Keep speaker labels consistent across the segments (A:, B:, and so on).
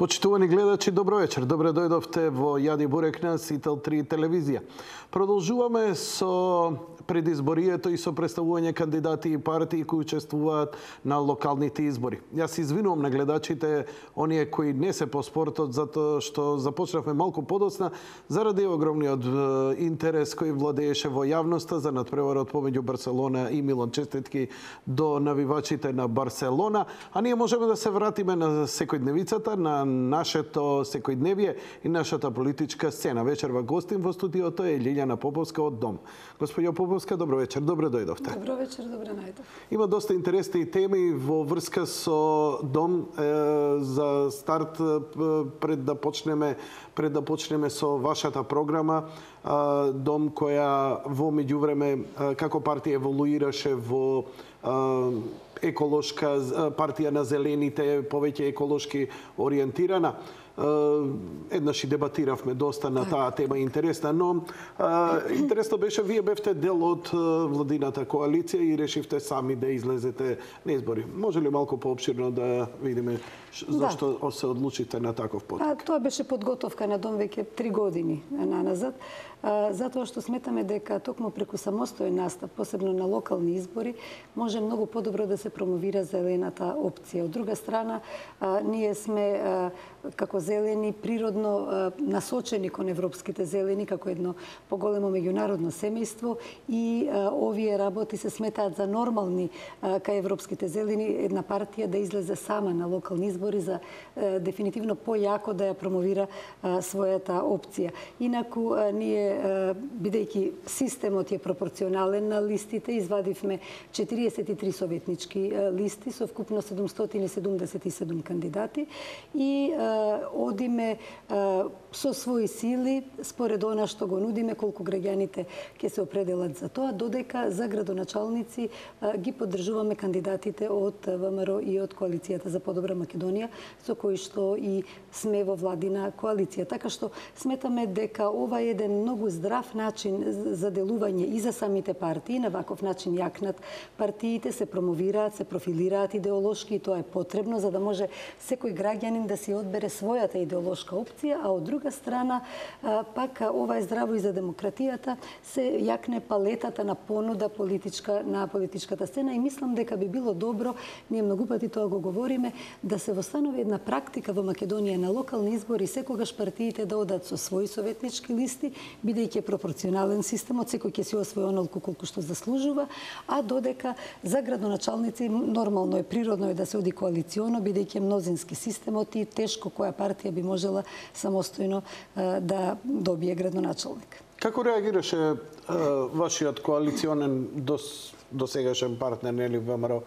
A: Почитувани гледачи, добро вечер. Добре дојдовте во Јади Бурек на Сител 3 телевизија. Продолжуваме со предизборието и со представување кандидати и партии кои учествуваат на локалните избори. Јас извинувам на гледачите, оние кои не се по спортот, затоа што започнавме малку подоцна заради огромниот интерес кој владееше во јавноста за надпреварот помеѓу Барселона и Милан. Честитки до навивачите на Барселона, а ние можеме да се вратиме на секојдневицата, на нашето секојдневие и нашата политичка сцена. Вечерва гостин во студиото е Лиљана Поповска од Дом. Господјо Поповска, добро вечер, добре дојдовте.
B: Добро вечер, добре најдов.
A: Има доста интересни теми во врска со Дом за старт пред да почнеме со вашата програма. Дом која во меѓувреме како партија еволуираше во еколошка партија на зелените, повеќе еколошки ориентирана. Еднаш и дебатиравме доста на таа тема интересна, но интересно беше, вие бевте дел од владината коалиција и решивте сами да излезете на избори. Може ли малку поопширно да видиме зашто се одлучите на таков потек?
B: Тоа беше подготовка на Дом веќе 3 години наназад, затоа што сметаме дека токму преку самостоен настап, посебно на локални избори, може многу подобро да се промовира зелената опција. Од друга страна, ние сме како зелени природно насочени кон европските зелени како едно поголемо меѓународно семејство и овие работи се сметаат за нормални кај европските зелени една партија да излезе сама на локални избори за дефинитивно појако да ја промовира својата опција. Инаку ние бидејќи системот е пропорционален на листите, извадивме 43 советнички листи со вкупно 777 кандидати и одиме со своји сили според она што го нудиме, колку граѓаните ќе се определат за тоа, додека за градоначалници ги поддржуваме кандидатите од ВМРО и од Коалицијата за подобра Македонија, со кои што и сме во владина коалиција. Така што сметаме дека ова е еден многу здрав начин за делување и за самите партии, на ваков начин јакнат партиите, се промовираат, се профилираат идеолошки и тоа е потребно за да може секој граѓанин да си одбере својата идеолошка опција, а од друга страна пак ова е здраво и за демократијата, се јакне палетата на понуда на политичката сцена и мислам дека би било добро, ние многу пати тоа го говориме, да се востанови една практика во Македонија на локални избори секогаш партиите да одат со своји советнички листи, бидејќи е пропорционален системот, секој ќе си освои онолку колку што заслужува, а додека за градоначалници нормално е, природно е да се оди коалиционо, бидејќи е мнозински системот и тешко која партија би можела самостојно да добие градоначалник.
A: Како реагираше вашиот коалиционен досегашен партнер, нели, ВМРО?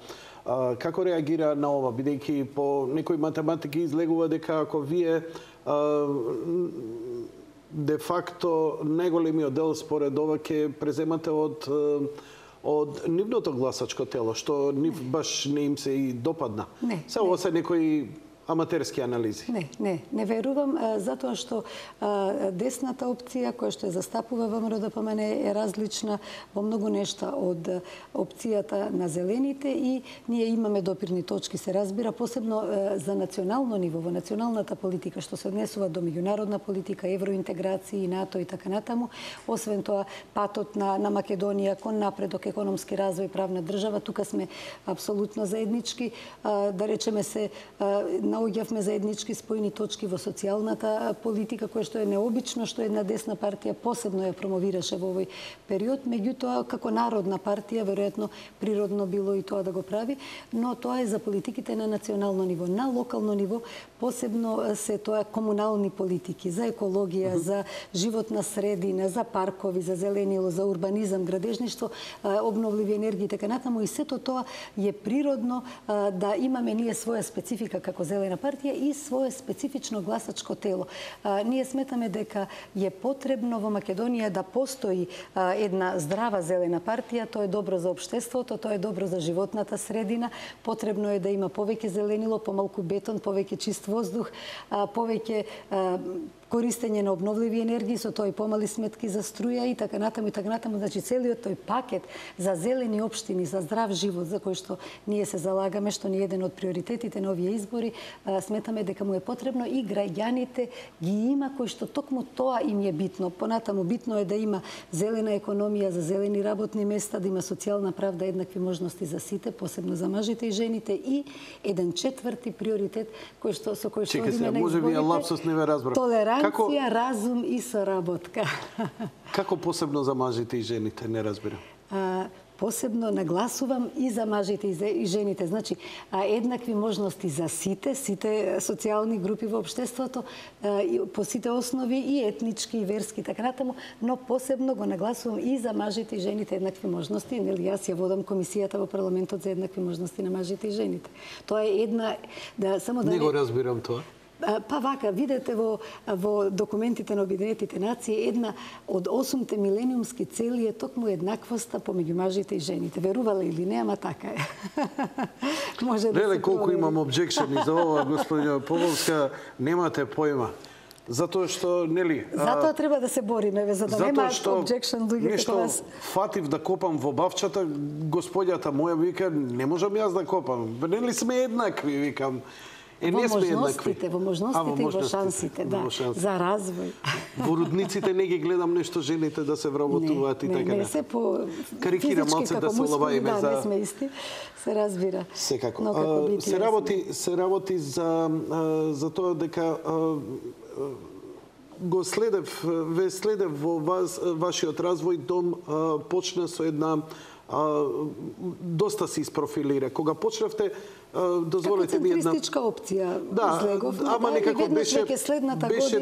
A: Како реагира на ова, бидејќи по некои математики излегува дека ако вие де факто најголемиот дел според ова ќе преземате од нивното гласачко тело, што нив баш не им се и допадна. Се ова се некои аматерски анализи. Не верувам, затоа што десната опција која што ја застапува ВМРО ДПМН е различна во многу нешта од опцијата на зелените и ние имаме допирни точки, се разбира, посебно за национално ниво, во националната политика што се однесува до меѓународна политика, евроинтеграција, НАТО и така натаму. Освен тоа, патот на Македонија кон напредок, економски развој, правна држава, тука сме апсолутно заеднички. Да речеме се наоѓавме заеднички спојни точки во социјалната политика, која што е необично, што една десна партија посебно ја промовираше во овој период, меѓутоа како народна партија веројатно природно било и тоа да го прави, но тоа е за политиките на национално ниво. На локално ниво посебно се тоа комунални политики, за екологија, за животна средина, за паркови, за зеленило, за урбанизам, градежништво, обновливи енергии и така натаму, и сето тоа е природно да имаме ние своја специфика како зелена партија и свое специфично гласачко тело. Ние сметаме дека е потребно во Македонија да постои една здрава зелена партија, тоа е добро за општеството, тоа е добро за животната средина, потребно е да има повеќе зеленило, помалку бетон, повеќе чист воздух, повеќе
B: користење на обновливи енергии, со тоа и помали сметки за струја и така натаму. Значи, целиот тој пакет за зелени општини, за здрав живот, за кој што ние се залагаме, што ни е еден од приоритетите на овие избори, сметаме дека му е потребно и граѓаните ги има, кои што токму тоа им е битно. Понатаму битно е да има зелена економија, за зелени работни места, да има социјална правда, еднакви можности за сите, посебно за мажите и жените, и еден четврти приоритет со кој што одиме на изборите. Толеранција, разум и соработка.
A: Како посебно за мажите и жените, не разбирам?
B: Посебно нагласувам и за мажите и жените. Значи, еднакви можности за сите социјални групи во општеството, по сите основи, и етнички, и верски, така натаму, но посебно го нагласувам и за мажите и жените еднакви можности. Нели, јас ја водам комисијата во парламентот за еднакви можности на мажите и жените. Тоа е една...
A: Не го разбирам тоа.
B: Па вака, видете во документите на Обединетите нации, една од 8 милениумски цели е токму еднаквоста помеѓу мажите и жените. Верувала или не, ама така е. Може да се
A: колку имам обжекшени за ова, господиња Поповска, немате појма. Затоа што, нели...
B: Затоа треба да се бориме, за да нема обжекшен луѓе како вас.
A: Фатив да копам во бавчата, господјата моја вика, не можам јас да копам. Нели сме еднакви, викам.
B: Во можностите и во шансите, да, за развој.
A: Во рудниците не ги гледам нешто жените да се вработуваат и така.
B: Не, се по физички како мускули, да, не сме исти, се разбира.
A: Секако. Се работи за тоа дека го следев во вашиот развој. Дом почна со една доста се isprofilира. Кога почнавте, дозволете ми една...
B: Како центристичка опција излегов.
A: Ама некако беше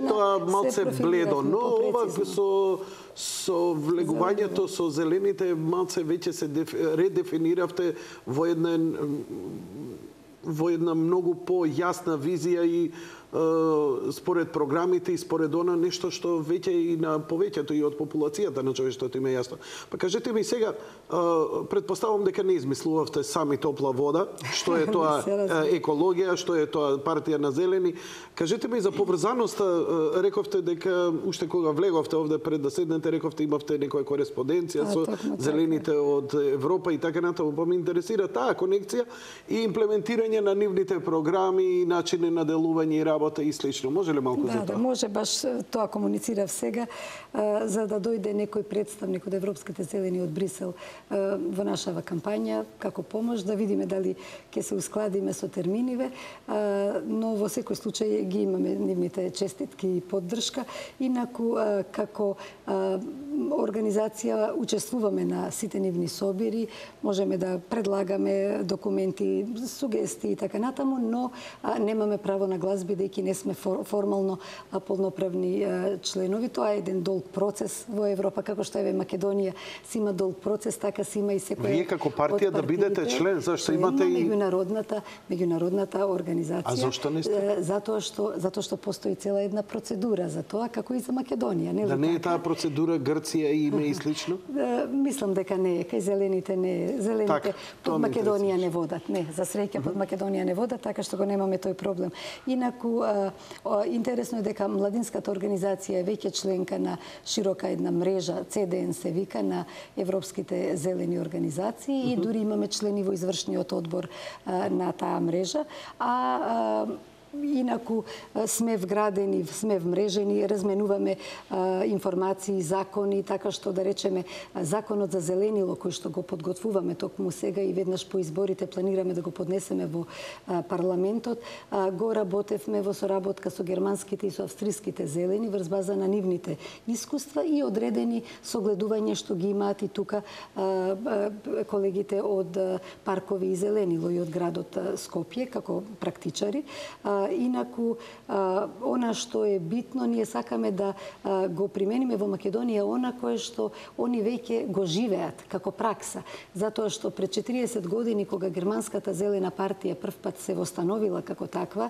A: тоа малце бледо, но ова со влегувањето со зелените малце веќе се редефиниравте во една многу појасна визија и според програмите и според она нешто што веќе и на повеќето и од популацијата на човештвото им е јасно. Па кажете ми сега, предпоставам дека не измислувавте сами топла вода, што е тоа екологија, што е тоа партија на зелени. Кажете ми за поврзаноста, рековте дека уште кога влеговте овде пред да седнете, рековте имавте некоја кореспонденција со зелените од Европа и така натаму. Па ме интересира таа конекција и имплементирање на нивните програми и начини на делување и работа и слично. Може ли малку за тоа?
B: Да, може, баш тоа комуницирав сега, за да дојде некој представник од Европските зелени од Брисел во нашава кампања, како помош, да видиме дали ќе се ускладиме со терминиве, но во секој случај ги имаме нивните честитки и поддршка. Инаку, како организација учествуваме на сите нивни собири, можеме да предлагаме документи, сугестии и така натаму, но немаме право на глас, бидејќи не сме формално полноправни членови. Тоа е еден долг процес во Европа, како што е Македонија си има долг процес, така си има и секоја.
A: Вие како партија да бидете член, зашто имате и
B: меѓународната организација.
A: А зашто не сте?
B: Затоа што постои цела една процедура за тоа, како и за Македонија, нели?
A: Да не е таа процедура Грција и име и слично?
B: Мислам дека не е, кај зелените не е. Зелените под Македонија не водат, не, за среќа под Македонија не водат, така што го немаме тој проблем. Инаку, интересно е дека младинската организација е веќе членка на широка една мрежа, CDN се вика, на европските зелени организации и дури имаме члени во извршниот одбор на таа мрежа. Инаку сме вградени, сме вмрежени, разменуваме информации, закони, така што да речеме законот за зеленило кој што го подготвуваме токму сега и веднаш по изборите планираме да го поднесеме во парламентот, го работевме во соработка со германските и со австриските зелени врз база на нивните искуства и одредени согледување што ги имаат и тука колегите од паркови и зеленило и од градот Скопје како практичари. Инаку, она што е битно, ние сакаме да го примениме во Македонија она кое што они веќе го живеат како пракса. Затоа што пред 40 години, кога Германската зелена партија прв пат се востановила како таква,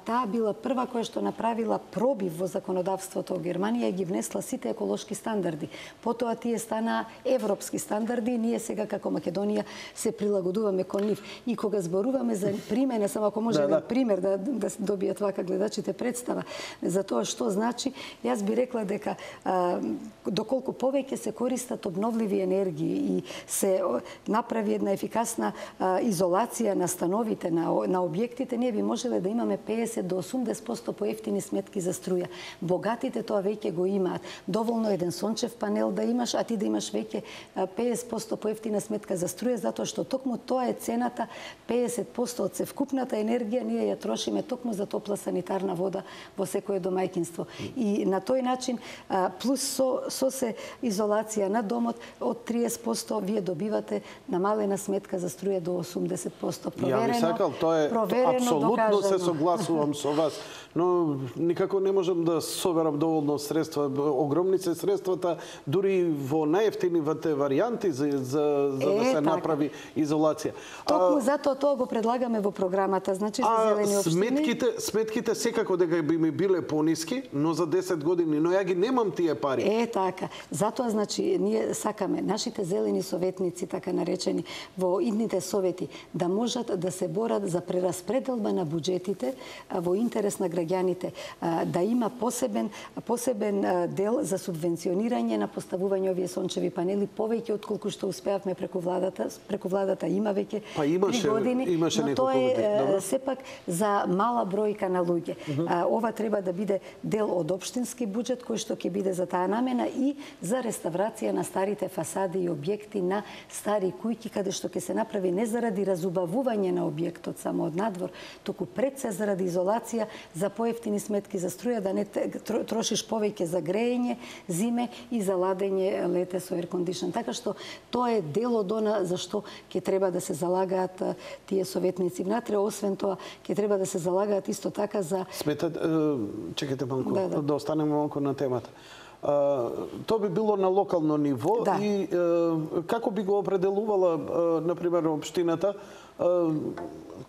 B: таа била прва која што направила пробив во законодавството во Германија и ги внесла сите еколошки стандарди. Потоа тие стана европски стандарди и ние сега како Македонија се прилагодуваме кон нив. И кога зборуваме за примена, само ако може еден пример да добијат вака гледачите представа за тоа што значи, јас би рекла дека доколку повеќе се користат обновливи енергии и се направи една ефикасна изолација на становите, на објектите, ние би можеле да имаме 50 до 80% поевтини сметки за струја. Богатите тоа веќе го имаат. Доволно еден сончев панел да имаш, а ти да имаш веќе 50% поевтина сметка за струја, затоа што токму тоа е цената, 50% од севкупната енергија ние ја трошиме токму за топла санитарна вода во секое домаќинство. И на тој начин, плюс со се изолација на домот, од 30% вие добивате намалена сметка за струја до 80%.
A: Ја би сакал, тоа е апсолутно се согласувам со вас, но никако не можам да соберам доволно средства, огромни се средствата, дури во најевтинивите варијанти за да се направи изолација.
B: Токму затоа тоа го предлагаме во програмата, значи за зелени општини.
A: Сметките секако дека би ми биле пониски, но за 10 години, но ја ги немам тие пари.
B: Така. Затоа значи ние сакаме нашите зелени советници, така наречени, во идните совети да можат да се борат за прераспределба на буџетите во интерес на граѓаните, да има посебен дел за субвенционирање на поставување овие сончеви панели, повеќе отколку што успеавме преку владата. Преку владата има веќе 3 години, но тоа е сепак за мала бројка на луѓе. Ова треба да биде дел од општински буџет кој што ќе биде за таа намена и за реставрација на старите фасади и објекти на стари куќи, каде што ќе се направи не заради разубавување на објектот само од надвор, туку пред се заради изолација за поевтини сметки за струја, да не трошиш повеќе за греење зиме и за ладење лете со air condition. Така што тоа е дел од она за што ќе треба да се залагаат тие советници внатре. Освен тоа, ќе треба да се залагаат исто така за...
A: Чекайте малку, да останеме малку на темата. Тоа би било на локално ниво и како би го определувала, например, општината,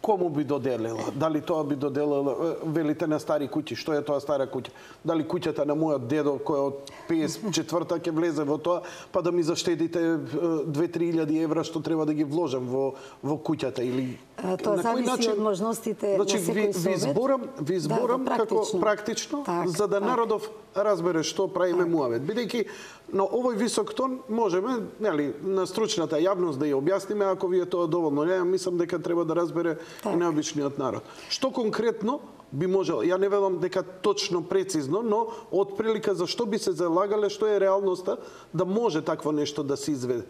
A: кому би доделила? Дали тоа би доделила, велите, на стари куќи? Што е тоа стара куќа? Дали куќата на мојот дедо, кој од 54-та ќе влезе во тоа, па да ми заштедите 2-3 евра што треба да ги вложам во куќата? Или
B: тоа зависи од можностите на секој совет.
A: Ви зборам како практично, за да народов разбере што правиме муавет. Бидејќи на овој висок тон можеме, нели, на стручната јавност да ја објасниме, ако ви е тоа доволно. Ја мислам дека треба да разбере и најобичниот народ. Што конкретно би можел, ја не велам дека точно прецизно, но од прилика за што би се залагале, што е реалноста да може такво нешто да се изведе?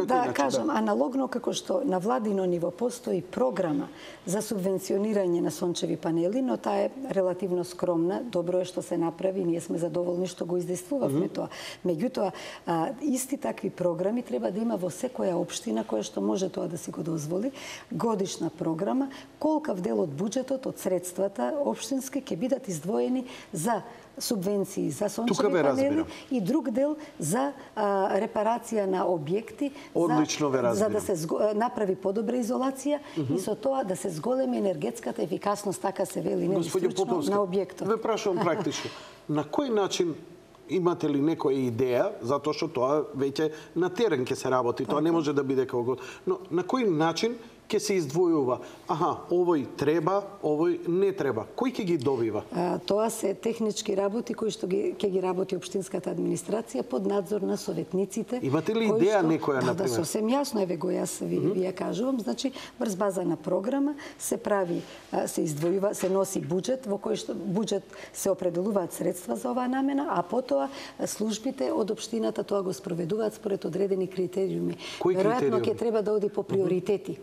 B: Да, кажам, аналогно како што на владино ниво постои програма за субвенционирање на сончеви панели, но таа е релативно скромна, добро е што се направи, ние сме задоволни што го издействувавме тоа. Меѓутоа, исти такви програми треба да има во секоја општина која што може тоа да си го дозволи, годишна програма, колкав дел од буџетот, од средствата општински ќе бидат издвоени за субвенции за сончеви панели и друг дел за репарација на објекти, за да се направи подобра изолација и со тоа да се зголеми енергетската ефикасност, така се вели, не стручно, на објектот.
A: Ве прашувам практично, на кој начин имате ли некоја идеја, затоа што тоа веќе на терен ќе се работи, тоа не може да биде како... Но на кој начин ќе се издвојува? Овој треба, овој не треба. Кој ќе ги добива?
B: Тоа се технички работи кои што ќе ги работи општинската администрација под надзор на советниците.
A: Имате ли идеја некоја, например?
B: Да, сосем јасно, еве го јас ви ја кажувам. Значи, врз база на програма се прави, се издвојува, се носи буџет, во кој што буџет се определуваат средства за оваа намена, а потоа службите од општината тоа го спроведуваат според одредени критериуми. Веројатно ќе треба да оди по приоритети.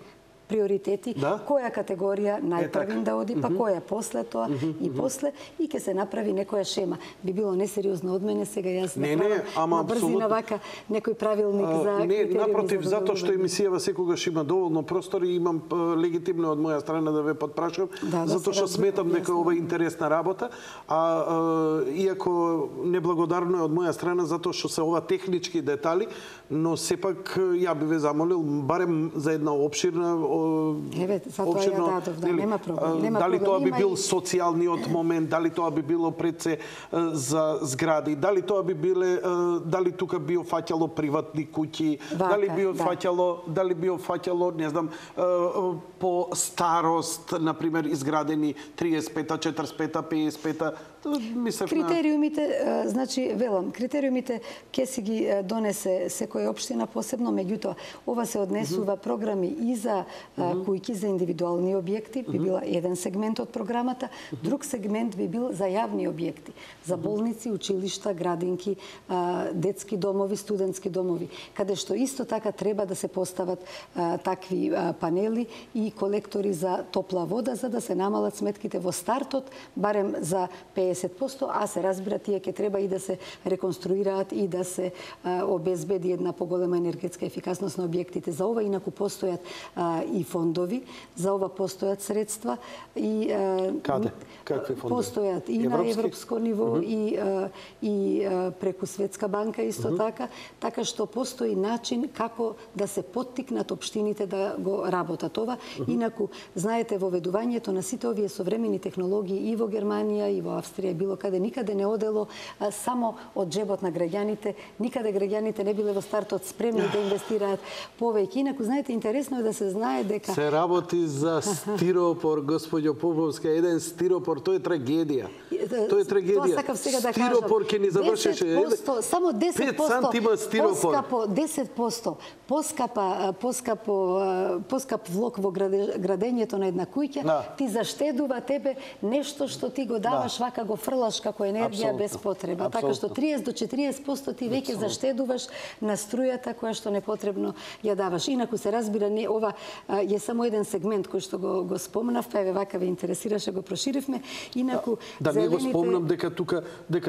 B: Која категорија најпрвин да оди, па која после тоа и после, и ќе се направи некоја шема. Би било несериозно од мене сега јас да правам на брзина вака некој правилник за критериуми.
A: Не, напротив, затоа што емисијава секогаш има доволно простор и имам легитимно од моја страна да ве потпрашувам, затоа што сметам дека ова е интересна работа, иако неблагодарно е од моја страна затоа што се ова технички детали, но сепак ја би ве замолил барем за една обширна дали тоа би бил социјалниот момент, дали тоа би било пред се за згради, дали тоа би биле, дали тука би офаќало приватни куќи, дали би офаќало, не знам, по старост, например, изградени 35-та, 45-та, 55-та.
B: Критериумите, значи, велам, критериумите ќе си ги донесе секоја општина посебно, меѓутоа, ова се однесува програми и за куќи, за индивидуални објекти, би била еден сегмент од програмата, друг сегмент би бил за јавни објекти, за болници, училишта, градинки, детски домови, студентски домови, каде што исто така треба да се постават такви панели и колектори за топла вода, за да се намалат сметките во стартот, барем за 50%, а се разбира тие ќе треба и да се реконструираат и да се обезбеди една поголема енергетска ефикасност на објектите. За ова инаку постојат и фондови, за ова постојат средства и
A: каде? Какви фондови?
B: Постојат и на европско ниво и преку Светска банка исто така што постои начин како да се поттикнат општините да го работат ова. Инаку знаете во ведувањето на сите овие современи технологии и во Германија и во Австрија, било каде, никаде не одело само од джебот на граѓаните, никаде граѓаните не биле во стартот спремни да инвестираат повеќе. Инаку, знаете, интересно е да се знае дека...
A: Се работи за стиропор, господјо Поповска, еден стиропор, тоа е трагедија. Тоа е трагедија.
B: Тоа сакав сега да кажам.
A: Стиропор ќе ни завршеше.
B: 10%, само 10%
A: 5 сантима стиропор.
B: Поскап влог во градењето на една куќа, ти заштедува тебе нешто што ти го даваш вака го фрлаш како енергија без потреба. Така што 30 до 40% ти веќе заштедуваш на струјата која што непотребно ја даваш. Инаку се разбира, ова е само еден сегмент кој што го спомнав, па еве вака ве интересираше, го проширивме. Инаку
A: да не го спомнам дека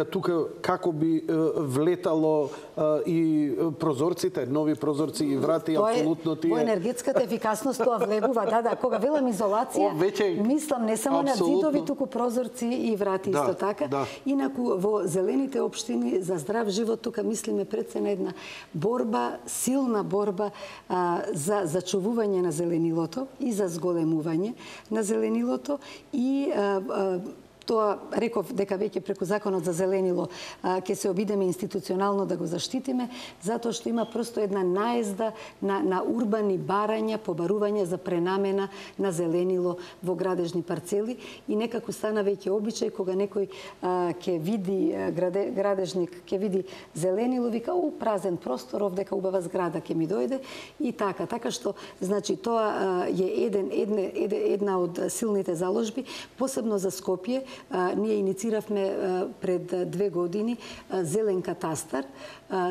A: тука како би влетало и прозорците, нови прозорци и врати, апсолутно тие.
B: Во енергетската ефикасност тоа влегува, кога велам изолација, мислам не само на зидови, туку прозорци и врати исто така. Инаку во зелените општини за здрав живот тука мислиме пред се на една борба, силна борба за зачувување на зеленилото и за зголемување на зеленилото и тоа реков дека веќе преку законот за зеленило ќе се обидеме институционално да го заштитиме, затоа што има просто една наезда на урбани барања, побарувања за пренамена на зеленило во градежни парцели и некако стана веќе обичај кога некој ќе види градежник, ќе види зеленило, вика празен простор, овдека убава зграда ќе ми дојде и така што значи тоа е една од силните заложби, посебно за Скопје. Ние иницииравме пред 2 години зелен катастар.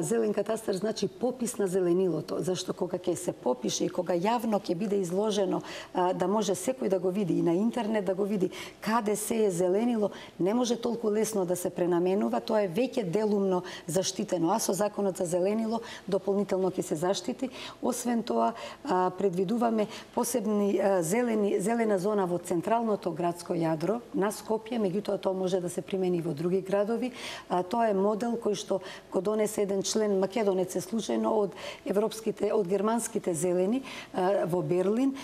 B: Зелен катастар значи попис на зеленилото, зашто кога ќе се попише и кога јавно ќе биде изложено да може секој да го види и на интернет да го види каде се е зеленило, не може толку лесно да се пренаменува, тоа е веќе делумно заштитено, а со законот за зеленило дополнително ќе се заштити. Освен тоа, предвидуваме посебни зелена зона во централното градско јадро на Скопје, меѓутоа тоа може да се примени во други градови. Тоа е модел кој што го донесе еден член македонец случајно од германските зелени во Берлин.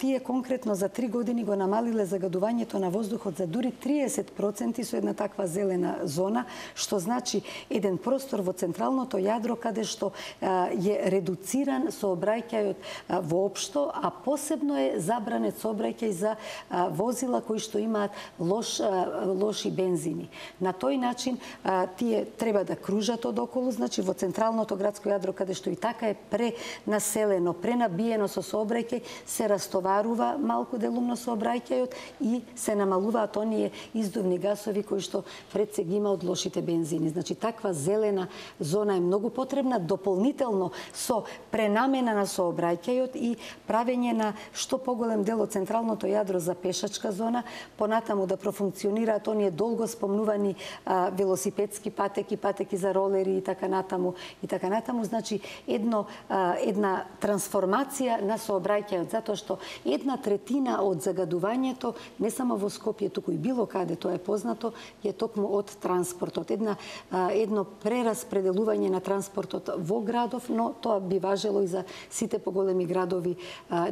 B: Тие конкретно за 3 години го намалиле загадувањето на воздухот за дури 30% со една таква зелена зона, што значи еден простор во централното јадро каде што е редуциран сообраќајот воопшто, а посебно е забранет сообраќај за возила кои што имаат лоши бензини. На тој начин тие треба да кружат одоколу, значи во централното градско јадро каде што и така е пренаселено, пренабиено со сообраќај, се растоварува малку делумно сообраќајот и се намалуваат оние издувни гасови кои што пред се ги има од лошите бензини. Значи таква зелена зона е многу потребна, дополнително со пренамена на сообраќајот и правење на што поголем дел од централното јадро за пешачка зона, понатаму да профункционира функционираат оние долго спомнувани велосипедски патеки, патеки за ролери и така натаму. Значи, една трансформација на сообраќајот, затоа што 1/3 од загадувањето, не само во Скопје, туку и било каде, тоа е познато, е токму од транспортот. Едно прераспределување на транспортот во градов, но тоа би важело и за сите поголеми градови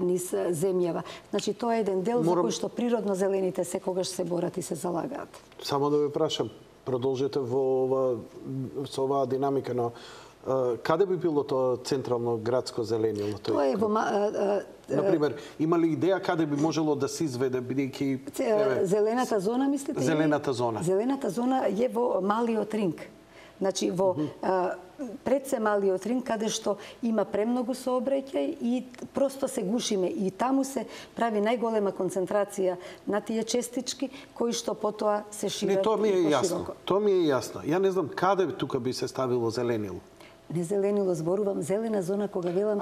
B: низ земјава. Значи, тоа е еден дел за кој што природно зелените секогаш се борат и се залагаат.
A: Само да ве прашам, продолжете со оваа динамика, но каде би било тоа централно градско зеленило?
B: Тоа е во
A: например, има ли идеја каде би можело да се изведе, бидејќи
B: зелената зона, мислите?
A: Зелената зона.
B: Зелената зона е во Малиот Ринг. Значи, во пред се Малиот Ринг, каде што има премногу сообраќај и просто се гушиме. И таму се прави најголема концентрација на тие честички, кои што потоа се шират.
A: Тоа ми е јасно. Тоа ми е јасно. Ја не знам каде тука би се ставило зеленило.
B: Не зеленило, зборувам зелена зона кога велам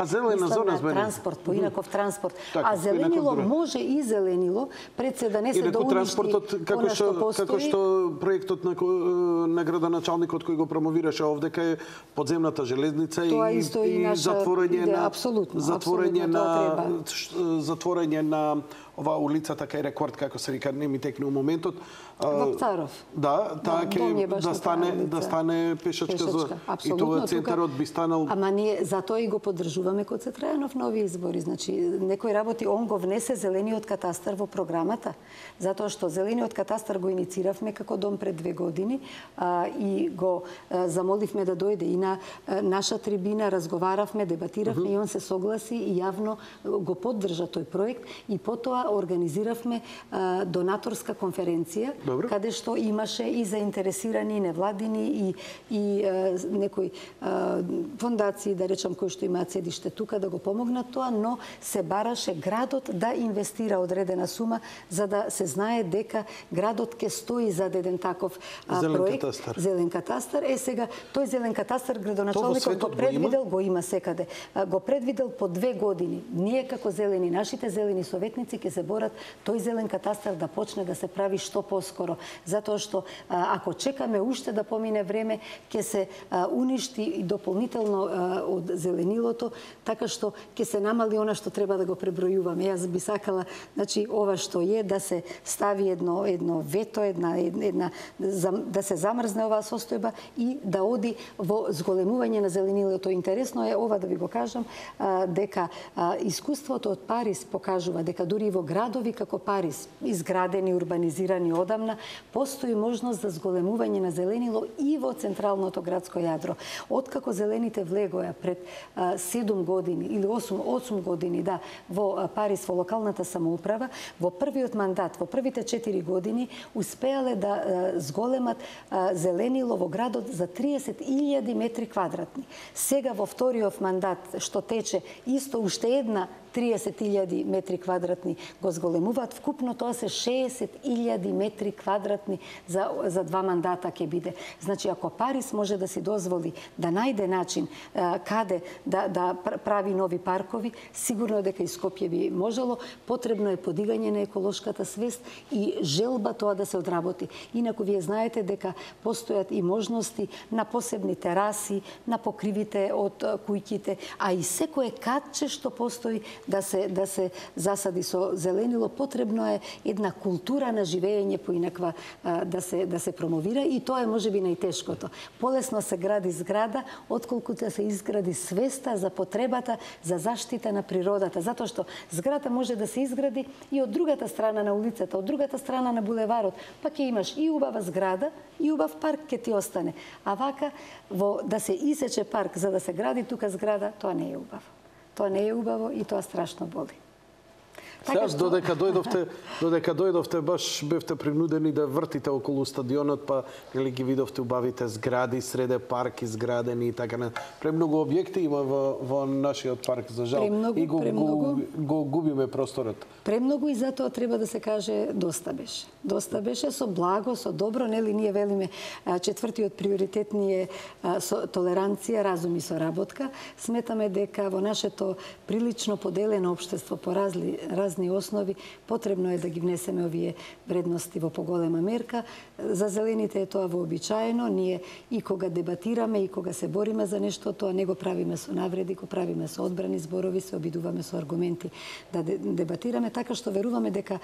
B: транспорт, поинаков транспорт. А зеленило може и зеленило, пред се да не се доуништи она што постои.
A: Како што проектот на градоначалникот кој го промовираше овдека е подземната железница и затворање на оваа улицата кај Рекорд, како се вика, не ми текне у моментот.
B: Вапцаров.
A: Да, таа ќе да стане пешачка зона. И тоа центарот би станал.
B: Ама ние затоа и го поддржуваме кod се Трајанов нови избори. Значи, некој работи, он го внесе зелениот катастар во програмата, затоа што зелениот катастар го иницииравме како дом пред 2 години и го замоливме да дојде и на наша трибина, разговаравме, дебатиравме и он се согласи и јавно го поддржа тој проект и потоа организиравме донаторска конференција, каде што имаше и заинтересирани невладини и некои фондации, да речам, кои што имаат седиште тука да го помогнат тоа, но се бараше градот да инвестира одредена сума за да се знае дека градот ќе стои за еден таков проект. Зелен катастар. Сега, тој зелен катастар градоначалникот го предвидел, го има секаде. Го предвидел по 2 години. Ние како зелени, нашите зелени советници ќе се борат тој зелен катастар да почне да се прави што поскоро. Затоа што ако чекаме уште да помине време, ќе се уништи и дополнително од зеленилото, така што ќе се намали она што треба да го пребројуваме. Јас би сакала, значи, ова што е да се стави едно вето, да се замрзне оваа состојба и да оди во зголемување на зеленилото. Интересно е ова да ви го кажам, дека искуството од Париз покажува дека дури во градови како Париз, изградени, урбанизирани одамна, постои можност за зголемување на зеленило и во централното градско јадро. Откако зелените влегоја пред 7 години или 8 години, да, во Париз, во локалната самоуправа, во првиот мандат, во првите 4 години, успеале да зголемат зеленило во градот за 30.000 метри квадратни. Сега во вториот мандат, што тече, исто уште една 30.000 метри квадратни го зголемуваат. Вкупно тоа се 60.000 метри квадратни за 2 мандата ќе биде. Значи, ако Париз може да си дозволи да најде начин каде да прави нови паркови, сигурно дека и Скопје би можело. Потребно е подигање на еколошката свест и желба тоа да се одработи. Инаку вие знаете дека постојат и можности на посебни тераси, на покривите од куќите, а и секое катче што постои да се засади со зеленило. Потребно е една култура на живење поинаква да се промовира и тоа е можеби најтешкото. Полесно се гради зграда, отколку да се изгради свеста за потребата за заштита на природата. Затоа што зграда може да се изгради и од другата страна на улицата, од другата страна на булеварот, па ќе имаш и убава зграда, и убав парк ќе ти остане. А вака, да се исече парк за да се гради тука зграда, тоа не е убаво. Тоа не е убаво и тоа страшно боли.
A: Сега, додека дојдовте, баш бевте принудени да вртите околу стадионот, па ги видовте убавите згради, среде парк изградени и така на. Премногу објекти има во нашиот парк, за жал. И го губиме просторот.
B: Премногу и затоа треба да се каже доста беше. Доста беше со благо, со добро, нели ние велиме четвртиот приоритет ни е толеранција, разум и соработка. Сметаме дека во нашето прилично поделено општество по разни основи, потребно е да ги внесеме овие вредности во поголема мерка. За зелените е тоа вообичаено. Ние и кога дебатираме, и кога се бориме за нешто, тоа не го правиме со навреди, го правиме со одбрани зборови, се обидуваме со аргументи да дебатираме, така што веруваме дека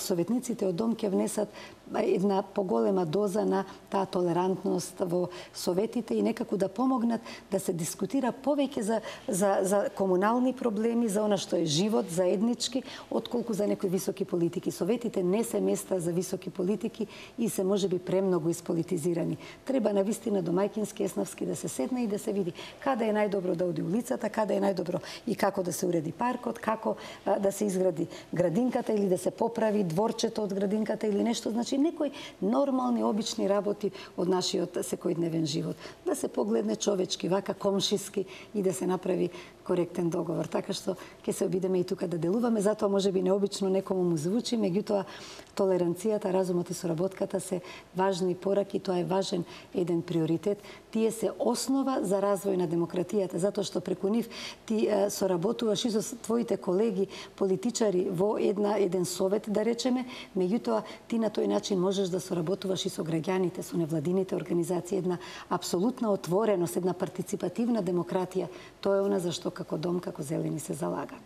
B: советниците од Дом ќе внесат една поголема доза на таа толерантност во советите и некако да помогнат да се дискутира повеќе за комунални проблеми, за она што е живот заеднички, отколку за некои високи политики. Советите не се места за високи политики и се можеби премногу исполитизирани. Треба навистина домајкински, еснавски да се седне и да се види каде е најдобро да оди улицата, каде е најдобро и како да се уреди паркот, како да се изгради градинката или да се поправи дворчето од градинката или нешто. Значи, некои нормални, обични работи од нашиот секојдневен живот. Да се погледне човечки, вака комшиски и да се направи коректен договор. Така што ќе се обидеме и тука да делуваме, затоа можеби необично некому му звучи, меѓутоа толеранцијата, разумот и соработката се важни пораки, тоа е важен еден приоритет. Тие се основа за развој на демократијата, затоа што преку нив ти соработуваш и со твоите колеги политичари во еден совет, да речеме, меѓутоа ти на тој начин можеш да соработуваш и со граѓаните, со невладините организации, една апсолутна отвореност, една партиципативна демократија. Тоа е она за што како Дом, како Зелени се залага.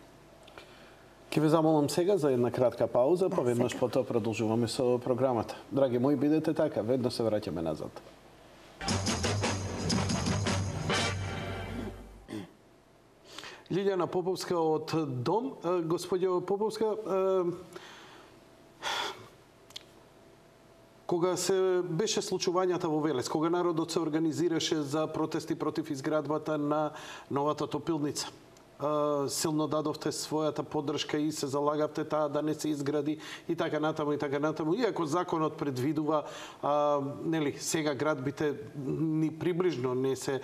A: Ке ве замолам сега за една кратка пауза, па веднаш потоа продолжуваме со програмата. Драги мои, бидете така, веднаш се враќаме назад. Лилјана Поповска од Дом. Господјо Поповска, кога се беше случувањата во Велес, кога народот се организираше за протести против изградбата на новата топилница, силно дадовте својата поддршка и се залагавте таа да не се изгради и така натаму и така натаму. Иако законот предвидува, нели, сега градбите ни приближно не се,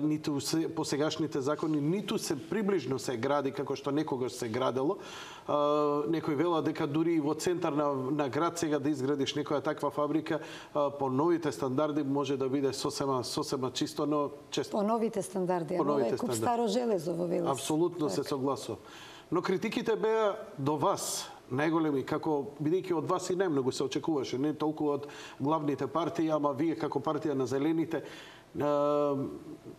A: ниту по сегашните закони, ниту се приближно се гради како што некогаш се градело. Некој вела дека дури и во центар на град сега да изградиш некоја таква фабрика по новите стандарди може да биде сосема чисто, но често.
B: По новите стандарди, а ова е куп старо железо во Велес.
A: Апсолутно се согласувам. Но критиките беа до вас најголеми, како бидејќи од вас и најмногу се очекуваше, не толку од главните партии, ама вие како партија на Зелените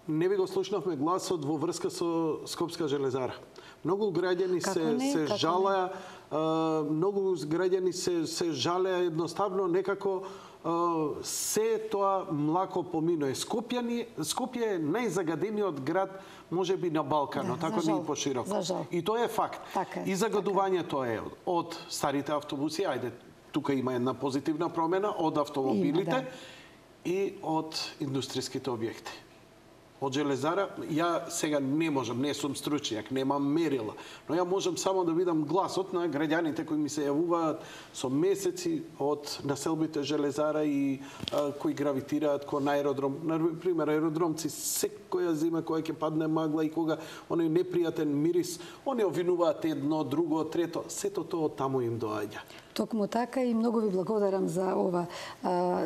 A: не ви го слушнавме гласот во врска со Скопска железара. Многу граѓани се жалеа, многу граѓани се жалеа едноставно некако се тоа млако поминува. Скопје е најзагадениот град можеби на Балканот, така не и пошироко. И тоа е факт. И загадувањето е од старите автобуси, ајде, тука има една позитивна промена, од автомобилите и од индустријските објекти. Од железара, ја сега не можам, не сум стручњак, немам мерила, но ја можам само да видам гласот на граѓаните кои ми се јавуваат со месеци од населбите железара и кои гравитираат кон аеродром. Например, аеродромци секоја зима кога ќе падне магла и кога оној непријатен мирис, они обвинуваат едно, друго, трето, сето тоа таму им доаѓа.
B: Токму така и многу ви благодарам за ова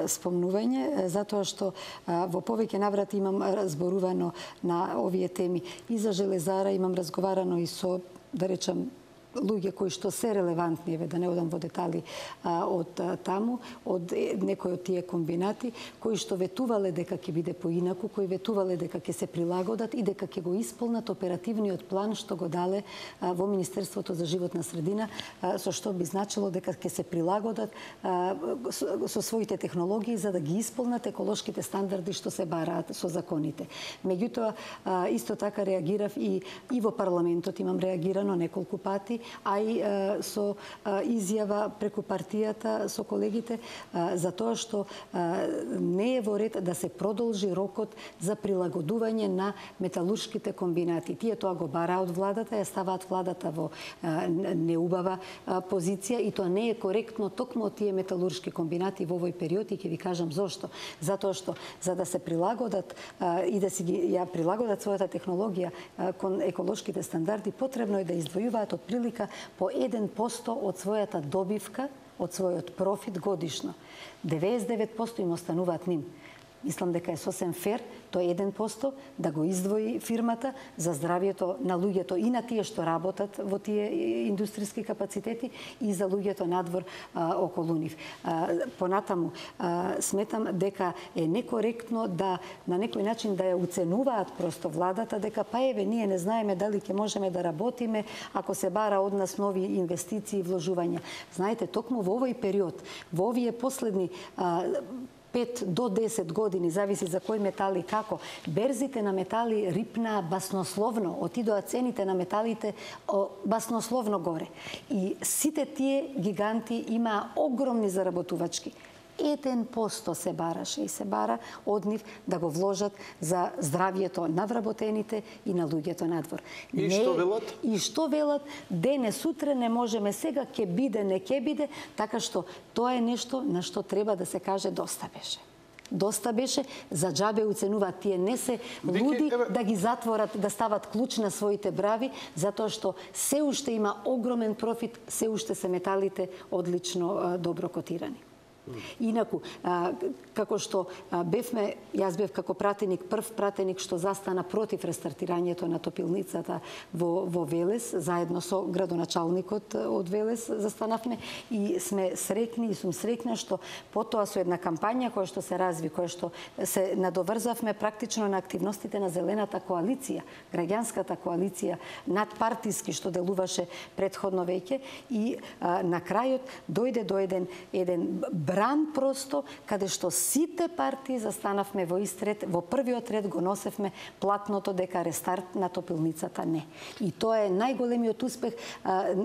B: спомнување, затоа што во повеќе наврати имам разборувано на овие теми. И за железара имам разговарано и со, да речам, луѓе кои што се релевантни, да не одам во детали од таму, од некои од тие комбинати, кои што ветувале дека ќе биде поинаку, кои ветувале дека ќе се прилагодат и дека ќе го исполнат оперативниот план што го дале во Министерството за животна средина, со што би значило дека ќе се прилагодат со своите технологии за да ги исполнат еколошките стандарди што се бараат со законите. Меѓутоа, исто така реагирав и во парламентот имам реагирано неколку пати, а и со изјава преку партијата со колегите за тоа што не е во ред да се продолжи рокот за прилагодување на металуршките комбинати. Тие тоа го бараа од владата, ја ставаат владата во неубава позиција и тоа не е коректно токму од тие металуршки комбинати во овој период и ќе ви кажам зошто. Затоа што за да се прилагодат и да си ја прилагодат својата технологија кон еколошките стандарди, потребно е да издвојуваат од прилика по 1% од својата добивка, од својот профит годишно. 99% им остануваат ним. Мислам дека е сосем фер тој 1% да го издвои фирмата за здравјето на луѓето и на тие што работат во тие индустријски капацитети и за луѓето надвор околу нив. Понатаму, сметам дека е некоректно да на некој начин да ја уценуваат просто владата, дека па еве ние не знаеме дали ќе можеме да работиме ако се бара од нас нови инвестиции и вложувања. Знаете, токму во овој период, во овие последни 5 до 10 години, зависи за кој метали како, берзите на метали рипнаа баснословно, отидоа цените на металите баснословно горе. И сите тие гиганти имаа огромни заработувачки. 1% се бараше и се бара од нив да го вложат за здравјето на вработените и на луѓето надвор.
A: И што велат?
B: И што велат? Денес, утре не можеме, сега ќе биде, не ќе биде, така што тоа е нешто на што треба да се каже доста беше. Доста беше, за џабе уценуваат, тие не се луди да ги затворат, да стават клуч на своите брави, затоа што се уште има огромен профит, се уште се металите одлично добро котирани. Инаку, како што бевме, јас бев како пратеник, прв пратеник што застана против рестартирањето на топилницата во Велес, заедно со градоначалникот од Велес застанавме и сме среќни и сум среќна што потоа со една кампања која што се разви, која што се надоврзавме практично на активностите на Зелената коалиција, граѓанската коалиција, надпартиски што делуваше претходно веќе и на крајот дојде до еден бран просто, каде што сите партии застанавме во ист ред, во првиот ред го носевме платното дека рестарт на топилницата не. И тоа е најголемиот успех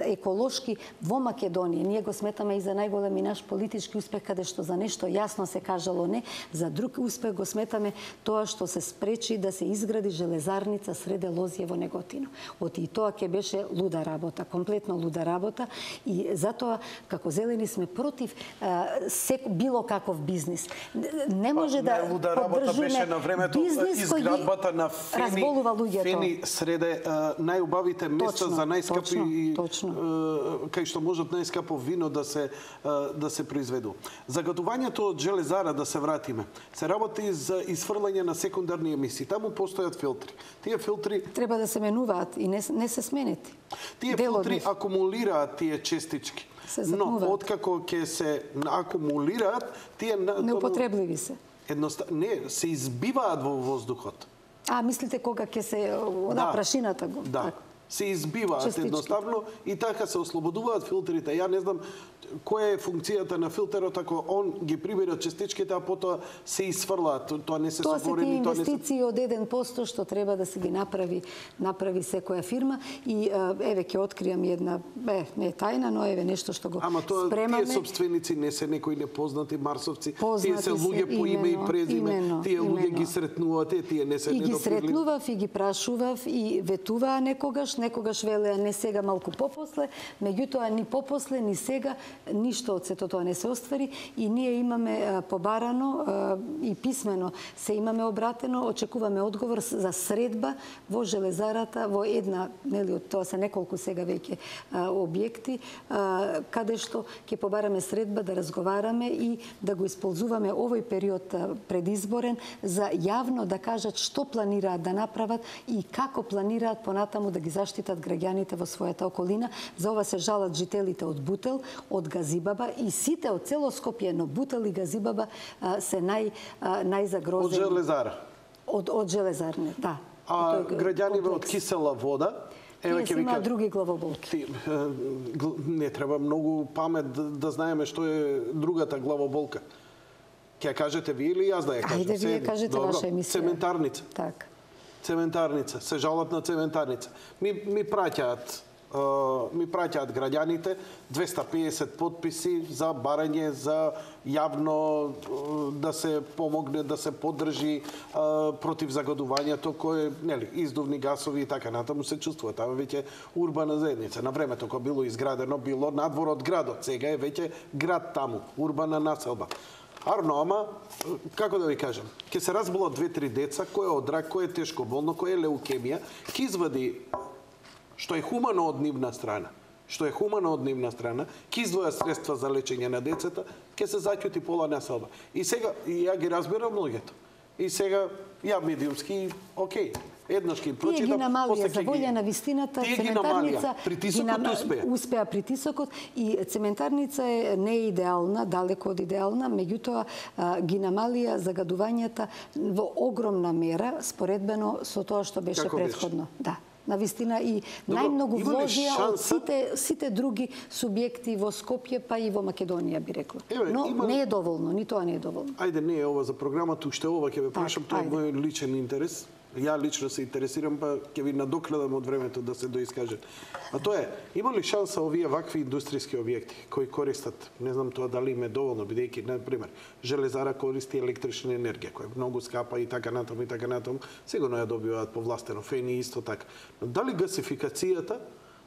B: еколошки во Македонија. Ние го сметаме и за најголеми наш политички успех, каде што за нешто јасно се кажало не, за друг успех го сметаме тоа што се спречи да се изгради железарница среде Лозјево Неготино. И тоа ќе беше луда работа, комплетно луда работа и затоа како зелени сме против било каков бизнис. Не може да поддржуваме бизнис
A: изградбата на Фени среде најубавите места за најскапи кај што можат најскапо вино да се произведу. Загадувањето од железара, да се вратиме, се работи за изфрлање на секундарни емисии. Таму постојат филтри. Тие филтри
B: треба да се менуваат и не се сменети.
A: Тие филтри акумулираат тие честички. Но откако ќе се акумулираат, тие
B: неупотребливи се.
A: Не, се избиваат во воздухот.
B: Мислите кога ќе се прашината го?
A: Да. Се избиваат едноставно и така се ослободуваат филтрите. Ја не знам која е функцијата на филтерот ако он ги прибира частичките, а потоа се изфрлаат. Тоа не се соборени.
B: Тоа се тие инвестиции од 1% што треба да се ги направи секоја фирма. И еве ќе откриам една, не е тајна, но еве нешто што го спремаме.
A: Тие собственици не се некои непознати марсовци. Тие се луѓе по име и презиме. Тие луѓе ги сретнувате, тие не се
B: недоприли. И ги сретнував, и ги прашував, и ветуваа некогаш велеа не сега, малку попосле, меѓутоа ни попосле, ни сега ништо од сето тоа не се оствари и ние имаме побарано и писмено се имаме обратено, очекуваме одговор за средба во железарата, во една, нели, тоа се неколку сега веќе објекти, каде што ќе побараме средба да разговараме и да го исползуваме овој период предизборен за јавно да кажат што планираат да направат и како планираат понатаму да ги заштитат граѓаните во својата околина. За ова се жалат жителите од Бутел, од Газибаба и сите од цело Скопје, но Бутел и Газибаба се најзагрозени.
A: Од железара?
B: Од железарне, да.
A: А граѓаниве од кисела вода?
B: Тие си имаат други главоболки.
A: Не треба многу памет да знаеме што е другата главоболка. Ќе кажете ви или јас да ја кажам?
B: Ајде вие кажете ваша емисија.
A: Цементарница.
B: Так.
A: Цементарница, се жалат на цементарница. Ми праќаат граѓаните 250 подписи за барање за јавно да се помогне, да се поддржи против загадувањето кое, нели, издувни гасови и така натаму се чувствува. Таа веќе урбана заедница. На времето кога било изградено, било надвор од градот. Сега е веќе град таму, урбана населба. Ама, како да ви кажам, ќе се разболат 2-3 деца, кој е од рак, кој е тешко болно, кој е леукемија, ќе извади што е хумано од нивна страна, ќе издвоја средства за лечење на децата, ќе се заќути пола населба. И сега, ја ги разбирам луѓето. И сега ја медиумски, окей. Еднаш ги прочитам,
B: тие ги намалија за волја на вистината, цементарница успеа притисокот и цементарница не е идеална, далеко од идеална, меѓутоа ги намалија загадувањата во огромна мера споредбено со тоа што беше претходно. Да. Навистина и најмногу вложија од сите други субјекти во Скопје, па и во Македонија, би рекла. Но не е доволно, ни тоа не е доволно.
A: Ајде, не е ова за програмата, уште ова ќе ве прашам, тоа е мој личен интерес. Ја лично се интересирам, па ќе ви надокладам од времето да се доискажат. А тоа е, има ли шанса овие вакви индустријски објекти кои користат, не знам тоа дали им е доволно, бидејќи, например, железара користи електрична енергија, која е многу скапа и така натаму, сигурно ја добиваат повластено, фени исто така. Но дали гасификацијата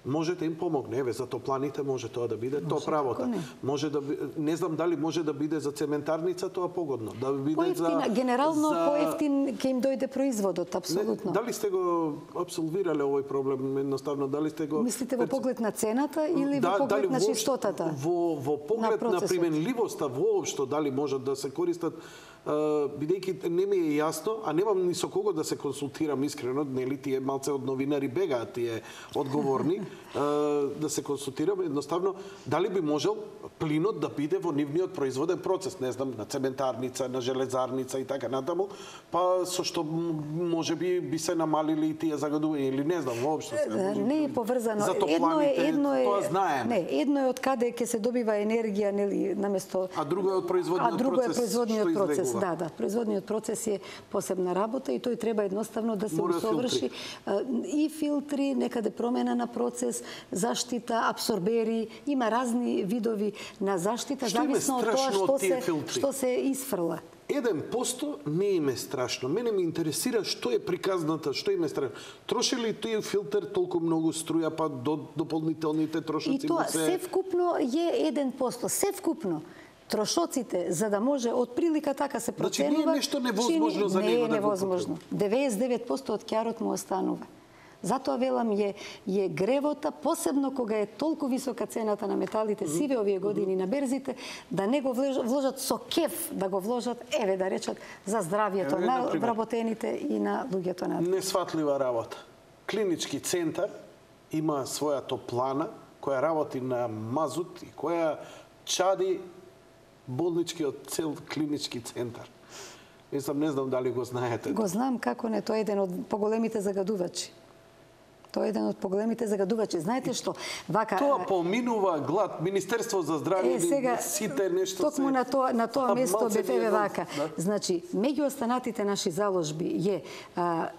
A: може да им помогне? Еве, за топланите може тоа да биде, тоа правото. Може да не знам дали може да биде за цементарница тоа погодно, да биде за
B: генерално поевтин ќе им дојде производот, апсолутно.
A: Дали сте го апсолвирале овој проблем едноставно, дали сте го
B: мислите во поглед на цената или во поглед на чистотата?
A: Во поглед на применливоста воопшто, дали можат да се користат, бидејќи не ми е јасно, а немам ни со кого да се консултирам искрено, нели тие малце од новинари бегаат тие одговорни, да се консултирам едноставно дали би можел плинот да биде во нивниот производен процес, не знам, на цементарница, на железарница и така натаму, па со што можеби би се намалили и тие загадувања или не знам воопшто.
B: Не е поврзано.
A: За топланите, тоа знаеме.
B: Не, едно е од каде ќе се добива енергија, нели, наместо
A: а друго е од производниот процес.
B: Да, производниот процес е посебна работа и тој треба едноставно да се усоврши и филтри, некаде промена на процес, заштита, абсорбери, има разни видови на заштита, зависно од тоа што се исфрла.
A: 1% не им е страшно. Мене ме интересира што е приказната, што им е страшно. Троши ли тој филтер толку многу струја, па дополнителните трошоци?
B: И тоа севкупно е 1%, севкупно. Трошоците, за да може од прилика така се проценува...
A: Значи не е нешто невозможно за него да го
B: невозможно. 99% од кјарот му останува. Затоа велам е гревота, посебно кога е толку висока цената на металите, сиве овие години на берзите, да не го вложат со кеф, да го вложат, еве да речат, за здравието на вработените и на луѓето на...
A: Несватлива работа. Клинички центар има своја топлана, која работи на мазут и која чади болничкиот цел клинички центар. Не знам дали го знаете.
B: Го знам како не, тоа е еден од поголемите загадувачи. Тоа е еден од поголемите загадувачи. Знаете што?
A: Тоа поминува глад. Министерство за здравје и сите нешто се...
B: Токму на тоа место бе вака. Значи, меѓу останатите наши заложби е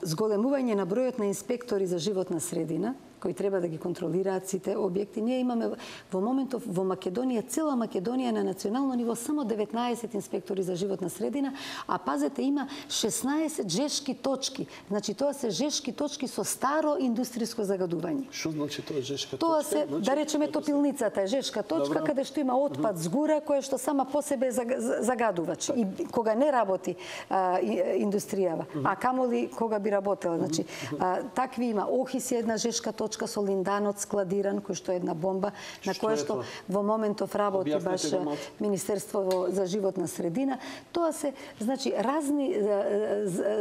B: зголемување на бројот на инспектори за животна средина, кои треба да ги контролираат сите објекти. Ние имаме во моментов во Македонија, цела Македонија на национално ниво само 19 инспектори за животна средина, а пазете има 16 жешки точки. Значи тоа се жешки точки со старо индустријско загадување.
A: Што значи тоа жешка точка?
B: Тоа се, да речеме, топилницата е жешка точка каде што има отпад згура која што сама по себе загадувачи. И кога не работи индустријава, а камоли кога би работела. Значи, такви има. Охис е една жешка точка со линданот складиран, кој што е една бомба, на која што во моментов работи баш Министерство за животна средина. Тоа се, значи, разни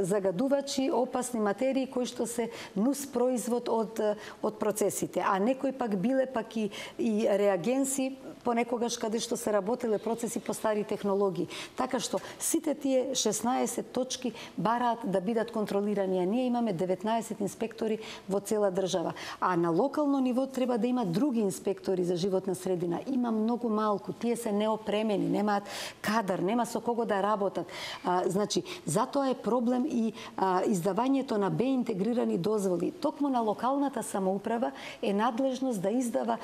B: загадувачи, опасни материи кои што се нус производ од процесите, а некои пак биле пак и реагенси понекогаш каде што се работеле процеси по стари технологии. Така што сите тие 16 точки бараат да бидат контролирани, а ние имаме 19 инспектори во цела држава. А на локално ниво треба да има други инспектори за животна средина. Има многу малку, тие се неопремени, немаат кадар, нема со кого да работат. Значи, затоа е проблем и издавањето на Б интегрирани дозволи. Токму на локалната самоуправа е надлежност да издава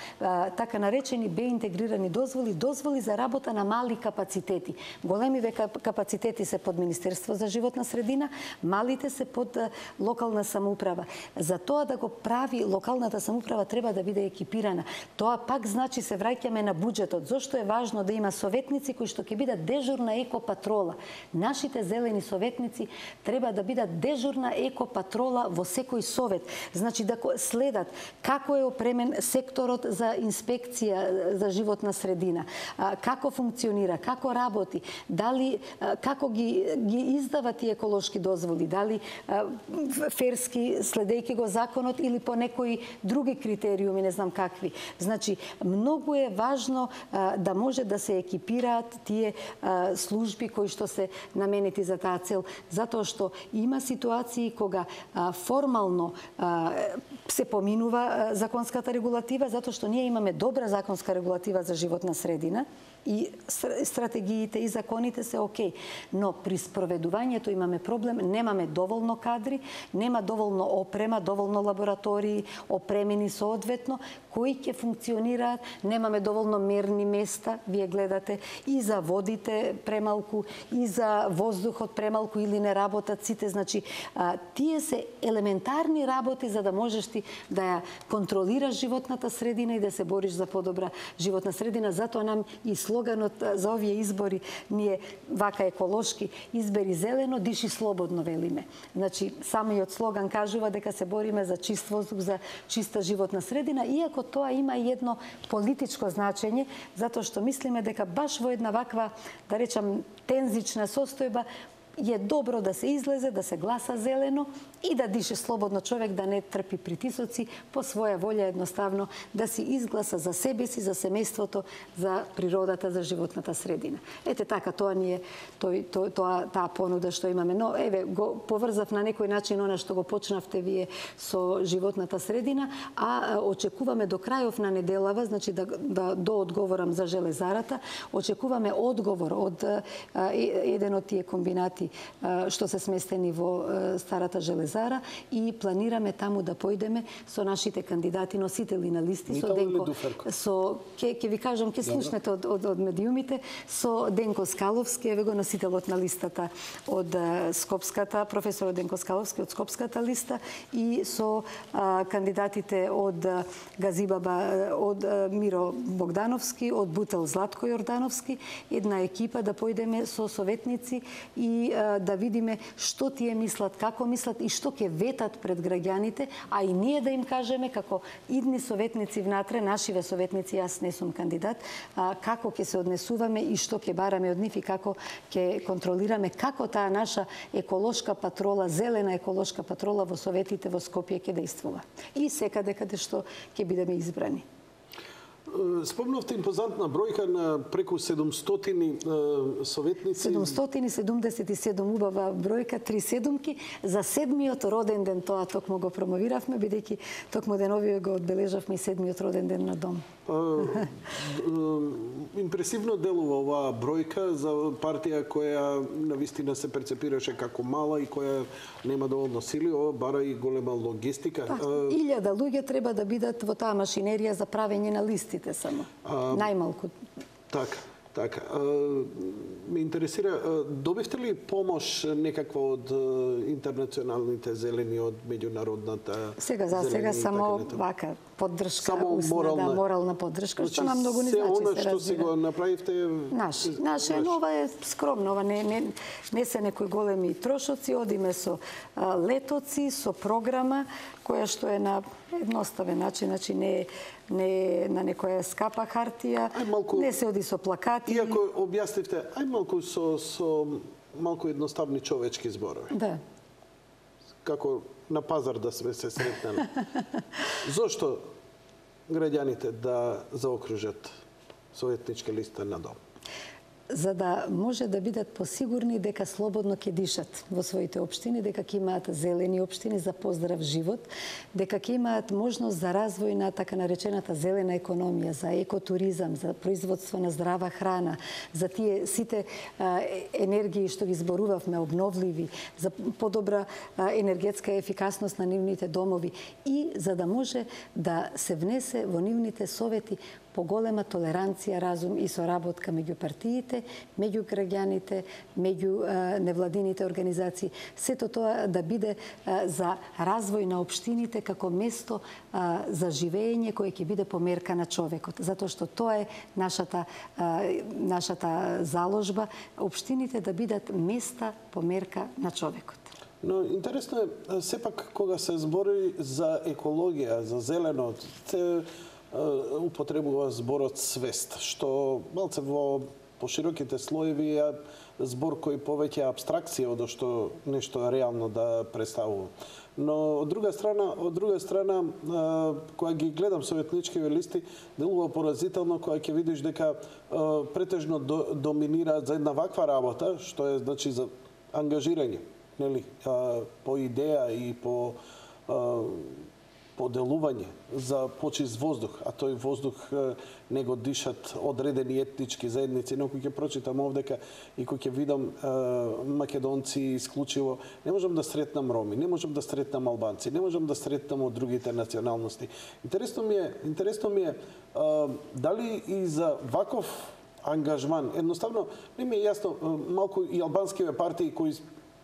B: така наречени Б интегрирани дозволи за работа на мали капацитети. Големиве капацитети се под Министерство за животна средина, малите се под локална самоуправа. За тоа да го прави локалната самоуправа треба да биде екипирана. Тоа пак значи се враќаме на буџетот. Зошто е важно да има советници кои што ќе бидат дежурна екопатрола. Нашите зелени советници треба да бидат дежурна екопатрола во секој совет. Значи да следат како е опремен секторот за инспекција за животна животна средина, како функционира, како работи, дали како ги издава тие еколошки дозволи, дали ферски следејќи го законот или по некои други критериуми, не знам какви. Значи, многу е важно да може да се екипираат тие служби кои што се наменети за таа цел, затоа што има ситуации кога формално се поминува законската регулатива, затоа што ние имаме добра законска регулатива за животна средина и стратегиите и законите се окей, но при спроведувањето имаме проблем, немаме доволно кадри, нема доволно опрема, доволно лаборатории, опремени соодветно, кои ќе функционираат, немаме доволно мерни места, вие гледате, и за водите премалку, и за воздухот премалку или не работат сите, значи тие се елементарни работи за да можеш ти да ја контролираш животната средина и да се бориш за подобра животна средина, затоа нам и слоганот за овие избори ние вака еколошки избери зелено, диши слободно, велиме. Значи, самиот слоган кажува дека се бориме за чист воздух, за чиста животна средина, иако тоа има и едно политичко значење, затоа што мислиме дека баш во една ваква, да речам, тензична состојба, е добро да се излезе, да се гласа зелено и да дише слободно човек, да не трпи притисоци, по своја волја едноставно да си изгласа за себе си, за семејството, за природата, за животната средина. Ете така, тоа ни е таа понуда што имаме. Но еве го поврзав на некој начин она што го почнавте вие со животната средина, а очекуваме до крајов на неделава, значи да доодговорам за железарата, очекуваме одговор од еден од тие комбинати што се сместени во старата железара и планираме таму да појдеме со нашите кандидати носители на листи, со Денко, ќе ви кажам, ќе слушнете од медиумите, со Денко Скаловски, еве го носителот на листата од Скопската, професорот Денко Скаловски од Скопската листа, и со кандидатите од Газибаба, од Миро Богдановски, од Бутел Златко Јордановски, една екипа да појдеме со советници и да видиме што тие мислат, како мислат и што ќе ветат пред граѓаните, а и ние да им кажеме како идни советници внатре, нашиве советници, јас не сум кандидат, како ќе се однесуваме и што ќе бараме од нив и како ќе контролираме како таа наша еколошка патрола, зелена еколошка патрола во советите во Скопје ќе действува. И секаде каде што ќе бидеме избрани.
A: Спомнавте импозантна бројка на преку 700 советници.
B: 777 убава бројка, 3 седумки. За 7-миот роден ден тоа токму го промовиравме, бидејќи токму деновиве го одбележавме и 7-миот роден ден на дом.
A: Импресивно делува оваа бројка за партија која навистина се перцепираше како мала и која нема доволно сили, ова бара и голема логистика.
B: 1000 луѓе треба да бидат во таа машинерија за правење на листите само. Најмалку.
A: Така. Ме интересира, добивте ли помош некаква од интернационалните зелени, од меѓународната зелени?
B: Сега само вака поддршка, морална поддршка, што нам многу не значи,
A: се разбира. Се она што си го направивте...
B: Наше, но ова е скромно, ова не се некои големи трошоци, одиме со летоци, со програма, која што е на едноставен начин, значи не на некоја скапа хартија, не се оди со плакати.
A: Иако објаснивте, малку со малку едноставни човечки зборови.
B: Да.
A: Како на пазар да сме се сретнали. Зошто граѓаните да заокружат советничка листа на дом?
B: За да може да бидат посигурни дека слободно ќе дишат во своите општини, дека ќе имаат зелени општини за поздрав живот, дека ќе имаат можност за развој на така наречената зелена економија, за екотуризам, за производство на здрава храна, за тие сите енергии што ги зборувавме, обновливи, за подобра енергетска ефикасност на нивните домови и за да може да се внесе во нивните совети поголема толеранција, разум и соработка меѓу партиите, меѓу граѓаните, меѓу невладините организации. Сето тоа да биде за развој на општините како место за живење кое ќе биде померка на човекот. Затоа што тоа е нашата заложба, општините да бидат места померка на човекот.
A: Но интересно е, сепак кога се збори за екологија, за зелено, употребува зборот свест, што малце во пошироките слоеви е збор кој повеќе абстракција од што нешто реално да представува. Но од друга страна, кога ги гледам советничкиве листи, делува поразително кога ќе видиш дека претежно доминираат за една ваква работа, што е значи за ангажирање, нели, по идеја и по делување за почист воздух, а тој воздух не го дишат одредени етнички заедници, но кој ќе прочитам овдека и кој ќе видам македонци исклучиво, не можам да сретнам роми, не можам да сретнам албанци, не можам да сретнам од другите националности. Интересно ми е дали и за ваков ангажман, едноставно не ми е јасно, малку и албанскиве партии кои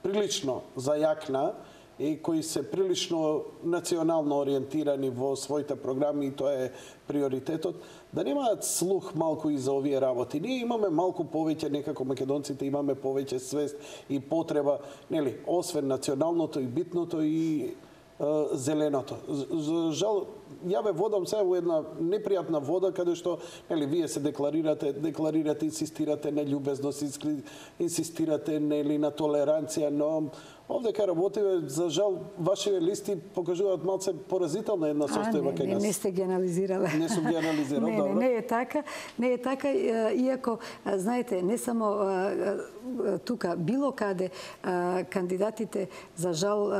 A: прилично зајакна и кои се прилично национално ориентирани во своите програми, и тоа е приоритетот, да немаат слух малку и за овие работи. Ние имаме малку повеќе, некако македонците имаме повеќе свест и потреба, нели, освен националното и битното и зеленото. Жал, ја ве водам сега во една непријатна вода, каде што, нели, вие се декларирате, инсистирате на љубезност, инсистирате, нели, на толеранција, но овдека работиве, за жал, вашите листи покажуваат малце поразителна една состојба кај нас.
B: Не сте ги анализирале.
A: Не сум ги анализирал, добро.
B: Не е така, иако, знаете, не само тука, било каде кандидатите, за жал,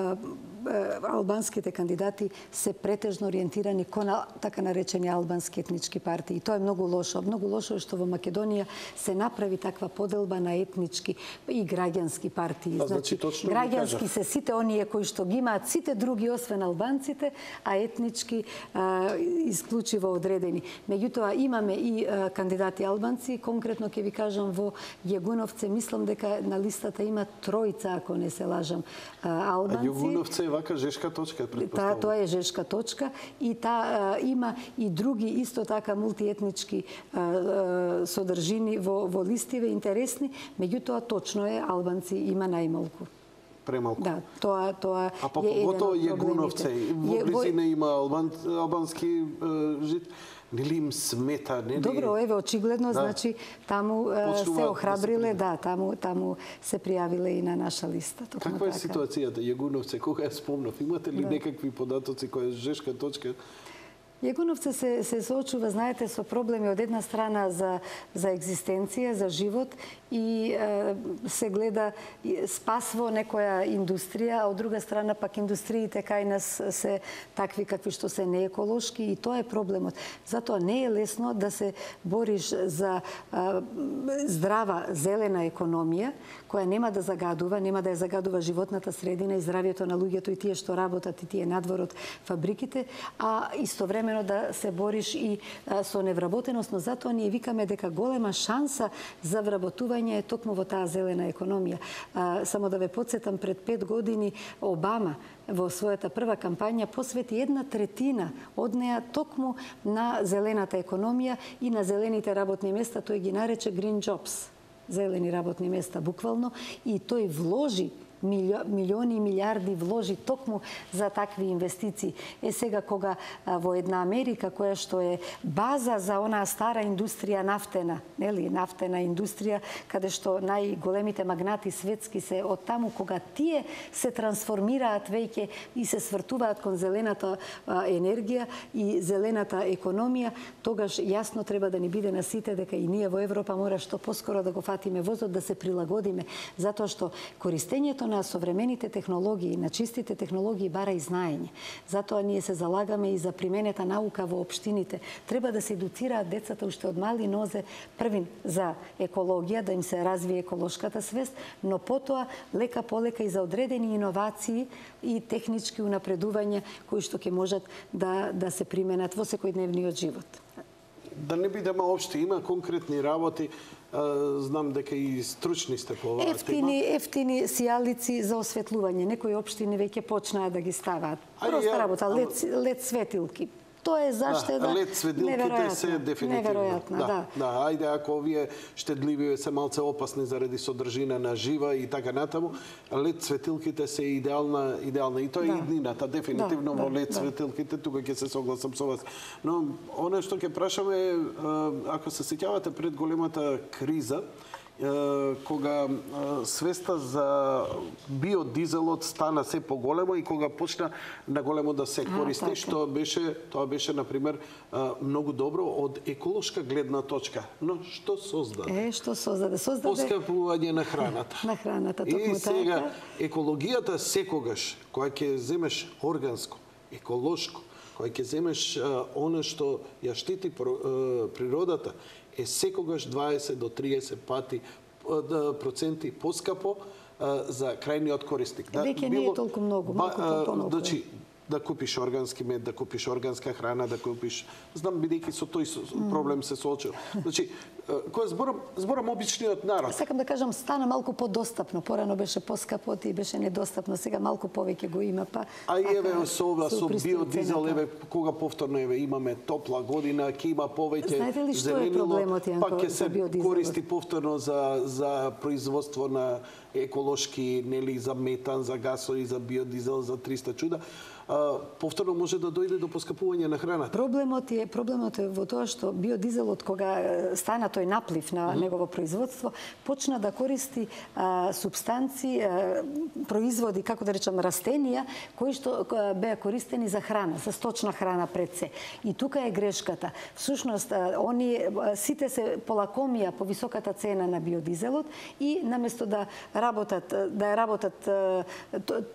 B: албанските кандидати се претежно ориентирани кон така наречени албански етнички партии. И тоа е многу лошо. Многу лошо е што во Македонија се направи таква поделба на етнички и граѓански партии.
A: Значи,
B: граѓански се сите оние кои што ги имаат сите други освен албанците, а етнички исклучиво одредени. Меѓутоа имаме и кандидати албанци, конкретно ќе ви кажам во Јегуновце, мислам дека на листата има тројца, ако не се лажам, албанци.
A: А Јегуновце е вака жешка точка, предпоставувам.
B: Тоа е жешка точка и има и други исто така мултиетнички содржини во листиве интересни, меѓутоа точно е албанци има најмалку.
A: Премалку.
B: Да, тоа
A: а па поготово Јегуновце, во близина има албански жит. Нели им смета, нели?
B: Добро, еве очигледно, значи таму се охрабриле, да, таму се пријавиле и на наша листа.
A: Каква е ситуацијата Јегуновце, кога ја спомнав? Имате ли некакви податоци која е жешка точка?
B: Јегуновце се соочува, знаете, со проблеми од една страна за екзистенција, за живот и се гледа спасво некоја индустрија, а од друга страна пак индустриите кај нас се такви какви што се нееколошки и тоа е проблемот. Затоа не е лесно да се бориш за здрава зелена економија која нема да загадува, нема да ја загадува животната средина и здравјето на луѓето и тие што работат и тие надвор од фабриките, а истовремено да се бориш и со невработеност, но затоа ние викаме дека голема шанса за вработување е токму во таа зелена економија. Само да ве потсетам, пред 5 години Обама во својата прва кампања посвети 1/3 од неа токму на зелената економија и на зелените работни места, тој ги нарече green jobs, зелени работни места буквално, и тој вложи милиони и милиарди вложи токму за такви инвестиции. Сега кога во една Америка која што е база за онаа стара индустрија нафтена, нели, нафтена индустрија, каде што најголемите магнати светски се од таму, кога тие се трансформираат веќе и се свртуваат кон зелената енергија и зелената економија, тогаш јасно треба да ни биде на сите дека и ние во Европа мора што поскоро да го фатиме возот, да се прилагодиме, затоа што користењето на современите технологии, на чистите технологии бара и знаење. Затоа ние се залагаме и за применета наука во општините. Треба да се едуцираат децата уште од мали нозе, првин за екологија, да им се развие еколошката свест, но потоа лека полека и за одредени иновации и технички унапредувања кои што ќе можат да се применат во секојдневниот живот.
A: Да не бидеме општи, има конкретни работи. Знам дека и стручни сте по оваа тема.
B: Ефтини сијалици за осветлување. Некои општини веќе почнаа да ги ставаат. Проста работа, лед светилки. тоа е заштеда.
A: Лед светилките се дефинитивно. Да, ајде, ако овие штедливи се малце опасни заради содржина на жива и така натаму, лед светилките се идеална и тоа е иднината, дефинитивно во лед светилките, тука ќе се согласам со вас. Но оно што ќе прашаме е, ако се сеќавате пред големата криза, кога свеста за биодизелот стана се поголема и кога почна на големо да се користи, што беше например многу добро од еколошка гледна точка. Но што создаде?
B: Што создаде?
A: Поскапување на храната.
B: На храната,
A: и сега екологијата секогаш кога ќе земеш органско, еколошко, кога ќе земеш она што ја штити природата, е секогаш 20 до 30 пати проценти поскапо за крајниот корисник.
B: Веќе не е толку многу, малку.
A: Значи, да купиш органски мед, да купиш органска храна, да купиш... Знам, бидејќи со тој проблем се соочил. Значи, кога зборам обичниот народ.
B: Сакам да кажам, стана малку подостапно. Порано беше поскапо и беше недостапно. Сега малку повеќе го има, па...
A: А и еве со ова, со биодизел, еве, кога повторно имаме топла година, ќе има повеќе зеленило, па ќе се користи повторно за производство на еколошки, нели, за метан, за гасови, за биодизел, за 300 чуда. Повторно може да дојде до поскапување на храната.
B: Проблемот е во тоа што биодизелот, кога стана тој наплив на негово производство, почна да користи супстанции, производи, како да речам, растенија, кои што беа користени за храна, за сточна храна пред се. И тука е грешката. Всушност, сите се полакомија по високата цена на биодизелот и наместо да работат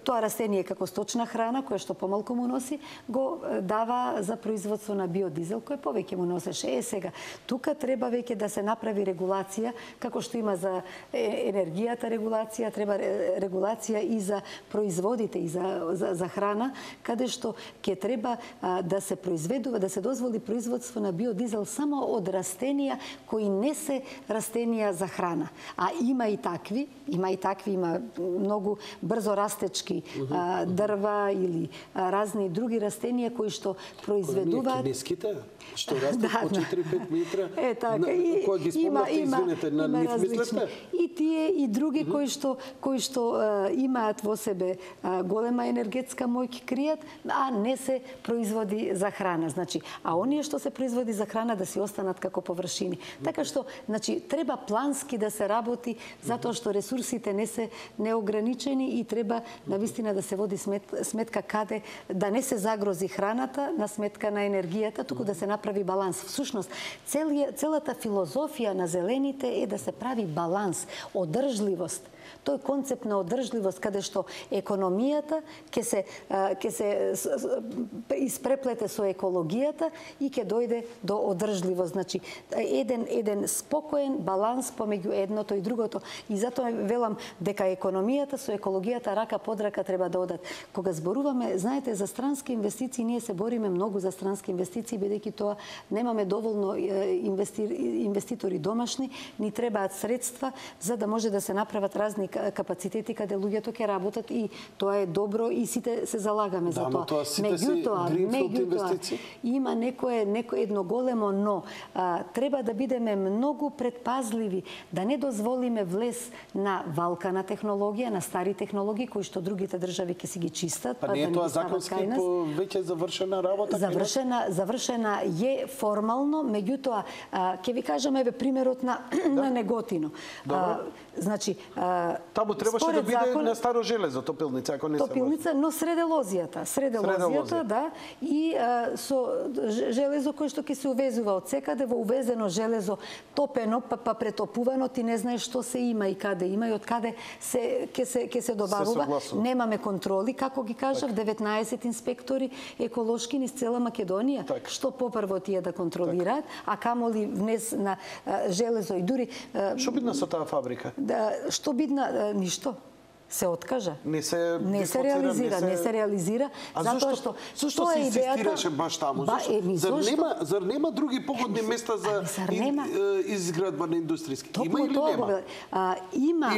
B: тоа растение како сточна храна, која што помалку му носи, го дава за производство на биодизел, кој повеќе му носеше. Сега, тука треба веќе да се направи регулација, како што има за енергијата регулација, треба регулација и за производите и за храна, каде што ќе треба да се произведува, да се дозволи производство на биодизел само од растенија кои не се растенија за храна. А има и такви, има многу брзо растечки дрва или разни други растенија кои што произведуваат...
A: Кинеските, што растат по 4-5 метра,
B: кога
A: ги спомнавте, извинете, на нив мислете?
B: И тие и други кои што имаат во себе голема енергетска моќ кријат, а не се производи за храна. Значи, а оние што се производи за храна да си останат како површини. Така што, значи, треба плански да се работи, затоа што ресурсите не се неограничени и треба навистина да се води сметка каде да не се загрози храната на сметка на енергијата, туку да се направи баланс. Всушност, целата филозофија на зелените е да се прави баланс, одржливост. Тој концепт на одржливост, каде што економијата ќе се испреплете со екологијата и ќе дојде до одржливост. Значи, еден спокоен баланс помеѓу едното и другото. И затоа велам дека економијата со екологијата рака под рака треба да одат. Кога зборуваме, знаете, за странски инвестиции, ние се бориме многу за странски инвестиции, бидејќи тоа немаме доволно инвеститори домашни, ни требаат средства за да може да се направат разни капацитети каде луѓето ќе работат и тоа е добро и сите се залагаме за тоа. Меѓутоа, има едно големо но. Треба да бидеме многу предпазливи, да не дозволиме влез на валкана технологија, на стари технологии, кои што другите држави ќе си ги чистат.
A: Па не е тоа законски по веќе завршена работа?
B: Завршена е формално, меѓутоа, ќе ви кажам еве примерот на Неготино. Значи,
A: таму требаше да биде на старо железо, топилница, ако не се
B: топилница, но сределозијата, да, и со железо кое што ќе се увезува од секаде, во увезено железо топено, па претопувано, ти не знаеш што се има и каде има и од каде ќе се добавува. Немаме контроли, како ги кажав, 19 инспектори еколошки низ цела Македонија. Што попрво тие да контролираат, а камоли внес на железо и дури...
A: Што бидна со таа фабрика?
B: Што бидна? Ништо. се откажа.
A: Не се
B: реализира, затоа што
A: зашто се инсистираше баш таму? Зар нема други погодни места за изградба на индустријски? Има или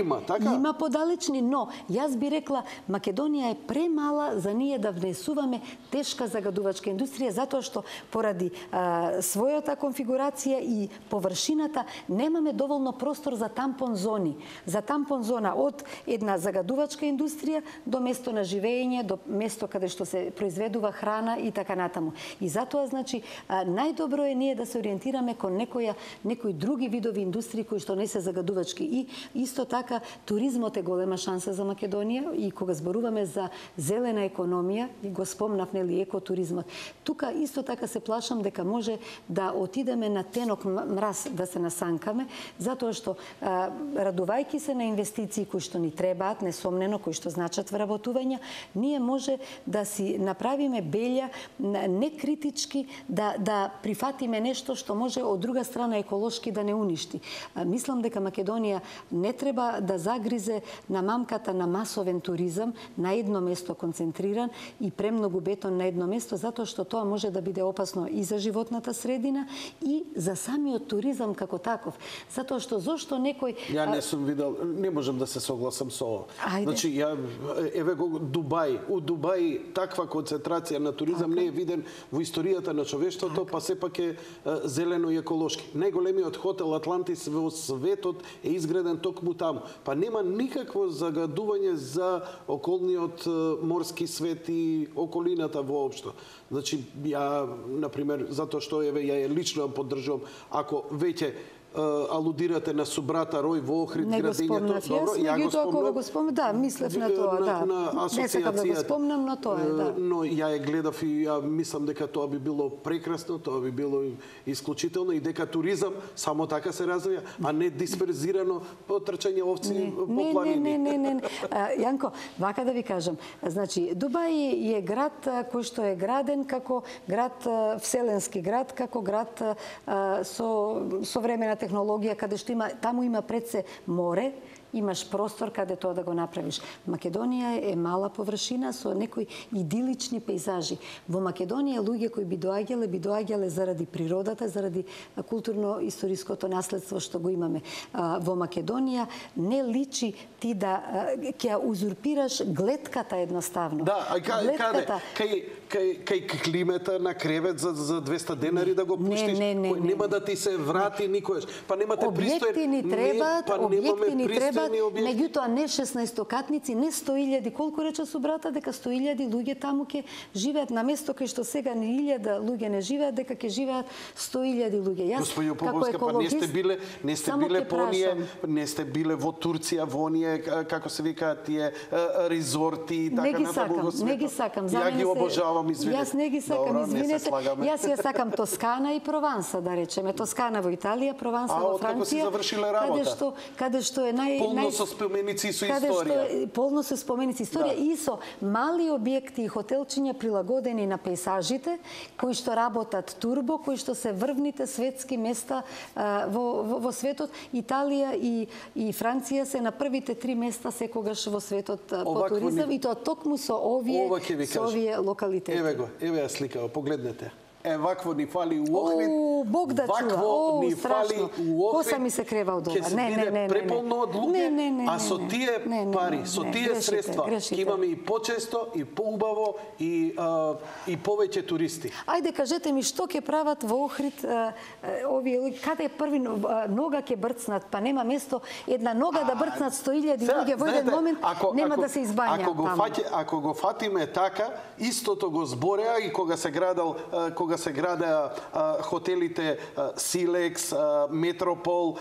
A: нема?
B: Има подалечни, но јас би рекла Македонија е премала за ние да внесуваме тешка загадувачка индустрија, затоа што поради својата конфигурација и површината немаме доволно простор за тампон зони. За тампон зона од една загадувачка индустрија до место на живење, до место каде што се произведува храна и така натаму. И затоа, значи, најдобро е ние да се ориентираме кон некои други видови индустрии кои што не се загадувачки. И исто така, туризмот е голема шанса за Македонија и кога зборуваме за зелена економија, и го спомнав, нели, екотуризмот. Тука исто така се плашам дека може да отидеме на тенок мраз да се насанкаме, затоа што радувајќи се на инвестиции кои што ни требаат, несомнено, кои што значат вработување, ние може да си направиме белја некритички, да прифатиме нешто што може од друга страна еколошки да не уништи. Мислам дека Македонија не треба да загризе на мамката на масовен туризам, на едно место концентриран и премногу бетон на едно место, затоа што тоа може да биде опасно и за животната средина и за самиот туризам како таков. Затоа што зошто некој...
A: Ја не сум видел, не можам да се согласам со ова. Значи, еве го Дубај. У Дубај таква концентрација на туризам не е виден во историјата на човештвото, па сепак е зелено и еколошки. Најголемиот хотел Атлантис во светот е изграден токму таму. Па нема никакво загадување за околниот морски свет и околината воопшто. Значи, ја, например, затоа што еве ја лично поддржувам, ако веќе алудирате на субрата Рој во Охрид, градењето, добро, ја го спомнав.
B: Го спомнав, да, мислев на тоа, да. Не сакам да го спомнам, но тоа е, да.
A: Но ја ја гледав и ја мислам дека тоа би било прекрасно, тоа би било исклучително и дека туризам само така се развија, а не дисперзирано по трчање овци по планини.
B: Не. Јанко, вака да ви кажам, значи Дубај е град кој што е граден како град, вселенски град, како град со современа технологија, каде што таму има пред се море, имаш простор каде тоа да го направиш. Македонија е мала површина со некои идилични пейзажи. Во Македонија луѓе кои би доаѓале заради природата, заради културно-историското наследство што го имаме. Во Македонија не личи ти да ќе узурпираш глетката едноставно.
A: Да, а кај климата на кревет за 200 денари да го пуштиш, нема да ти се врати никогаш. Па немате
B: објекти ни требаат, меѓутоа не 16-катници, не 100.000, колку рече субрата дека 100.000 луѓе таму ќе живеат на место кај што сега ни 1.000 луѓе не живеат, дека ќе живеат 100.000 луѓе. Јас како екологист
A: не сте биле поние, не сте биле во Турција, во оние како се викаат тие резорти и така натаму.
B: Не ги сакам.
A: Ја ги обожавам, извинете.
B: Јас не ги сакам, извинете. Јас ја сакам Тоскана и Прованса, да речеме. Тоскана во Италија, Прованса во Франција.
A: Како си завршиле работа?
B: Каде што е
A: полно со споменици и со историја.
B: Полно со споменици и историја и со мали објекти и хотелчиња прилагодени на пейзажите, кои што работат турбо, кои што се врвните светски места во светот. Италија и Франција се на првите 3 места секогаш во светот по туризам и тоа токму со овие локалитети.
A: Еве ја сликава, погледнете. Вакво ни фали у Охрид.
B: Бог да чува.
A: Ни фали у Охрид.
B: Коса ми се крева од ова.
A: Ќе се биде преполно од луѓе, а со тие пари, со тие средства, ќе имаме и почесто, и поубаво, и повеќе туристи.
B: Ајде, кажете ми, што ќе прават во Охрид овие луѓе? Каде први нога ќе брцнат? Па нема место, една нога да брцнат 100.000 луѓе во еден момент, нема да се избања таму.
A: Ако го фатиме така, истото го збореа и кога се градеа хотелите Силекс, Метропол,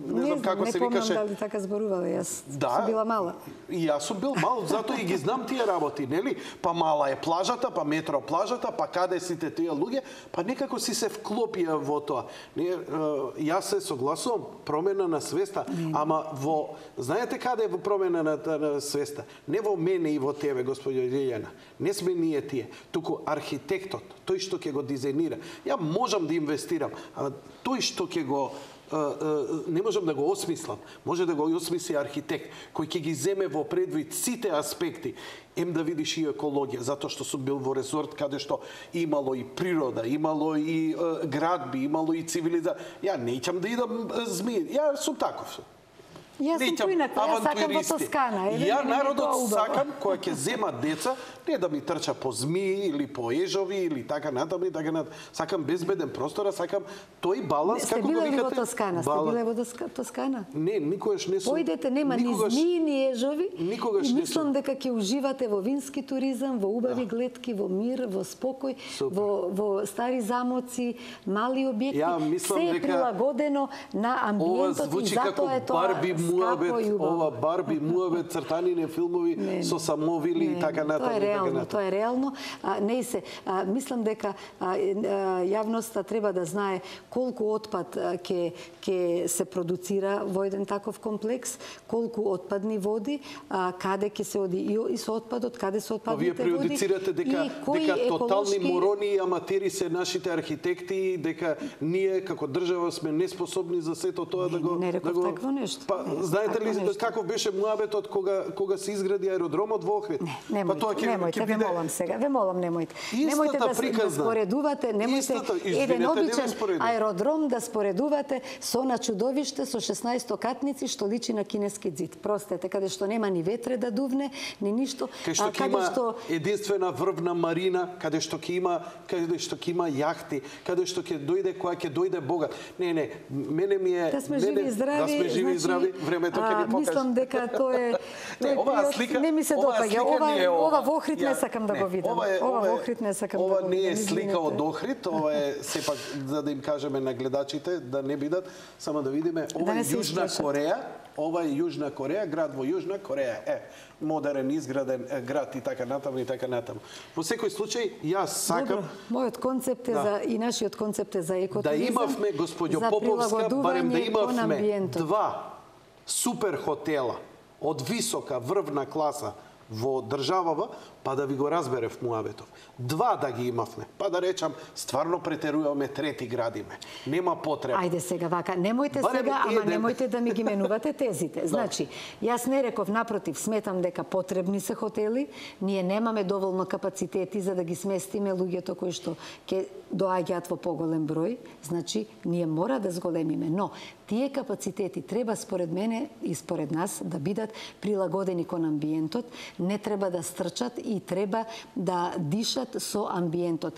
A: не знам како се викаше.
B: Не помнам дали така зборувале, јас сум била мала.
A: И јас сум бил мал, затоа и ги знам тие работи, нели? Па мала е плажата, па метро плажата, па каде сите тие луѓе, па некако си се вклопија во тоа. Јас се согласувам, промена на свеста, ама знаете каде е во промена на свеста? Не во мене и во тебе, господјо Лилјана. Не сме ние тие, туку архитектите архитектот, тој што ќе го дизајнира. Ја можам да инвестирам, а тој што ќе го не можам да го осмислам. Може да го осмисли архитект кој ќе ги земе во предвид сите аспекти. Да видиш и екологија, затоа што сум бил во резорт каде што имало и природа, имало и градби, имало и цивилизација. Ја неќам да идам змии. Ја сум таков.
B: Јас сум поинаква, јас сакам во Тоскана.
A: Ја народот сакам, која ќе зема деца, не да ми трча по змии или по ежови или така натаму и така натаму. Сакам безбеден простор, сакам тој баланс како го викате.
B: Сте биле во Тоскана? Сте биле во Тоскана?
A: Не, никогаш не сум.
B: Појдете, нема ни змии, ни ежови.
A: Никогаш
B: и
A: не
B: мислам дека ќе уживате во вински туризам, во убави гледки, во мир, во спокој, во стари замоци, мали објекти. Се е прилагодено на амбиентот и затоа е тоа
A: ова Барби муабет, цртанine филмови со самовили и така натаму.
B: Тоа е реално. Не се, мислам дека јавноста треба да знае колку отпад ќе се продуцира во еден таков комплекс, колку отпадни води, каде ќе се оди и со отпадот, каде се отпадните води.
A: Вие преюдицирате дека тотални морони и аматери се нашите архитекти, дека ние како држава сме неспособни за сето тоа да го...
B: Не реков такво нешто.
A: Знаете ли каков беше муабетот кога се изгради аеродромот во Охрид?
B: Немојте, ве молам сега, ве молам, немојте. Немојте да споредувате, немојте еден обичен аеродром да споредувате со на чудовиште со 16 катници што личи на кинески ѕид. Простете, каде што нема ни ветре да дувне, ни ништо.
A: Каде што ќе има единствена врвна марина, каде што ќе има јахти, каде што ќе дојде која ќе дојде богат. Не, мене ми е
B: да сме живи и здрави.
A: Да сме живи и здрави, времето ќе ни покаже.
B: Мислам дека тоа е не ми се допаѓа. Ова во Охрид не сакам да го видам. Ова во Охрид не сакам да го видам.
A: Ова не е слика од Охрид, ова е сепак за да им кажеме на гледачите да не бидат, само да видиме, ова е Јужна Кореја. Ова е Јужна Кореја, град во Јужна Кореја. Модерен, изграден град и така натаму и така натаму. Во секој случај, јас сакам...
B: Мојот концепт е за, и нашиот концепт е за екотуризам.
A: Да имавме, господјо Поповска, барем да имавме 2 супер хотела од висока врвна класа во државава, па да ви го разберев муабетов. 2 да ги имавме, па да речам, стварно претеруваме, 3 градиме. Нема потреба.
B: Ајде сега вака, немојте сега, ама немојте да ми ги менувате тезите. Значи, јас не реков, напротив, сметам дека потребни се хотели, ние немаме доволно капацитети за да ги сместиме луѓето кои што ќе доаѓаат во поголем број, значи, ние мора да зголемиме. Но, тие капацитети треба според мене и според нас да бидат прилагодени кон амбиентот, не треба да стрчат и треба да дишат со амбиентот.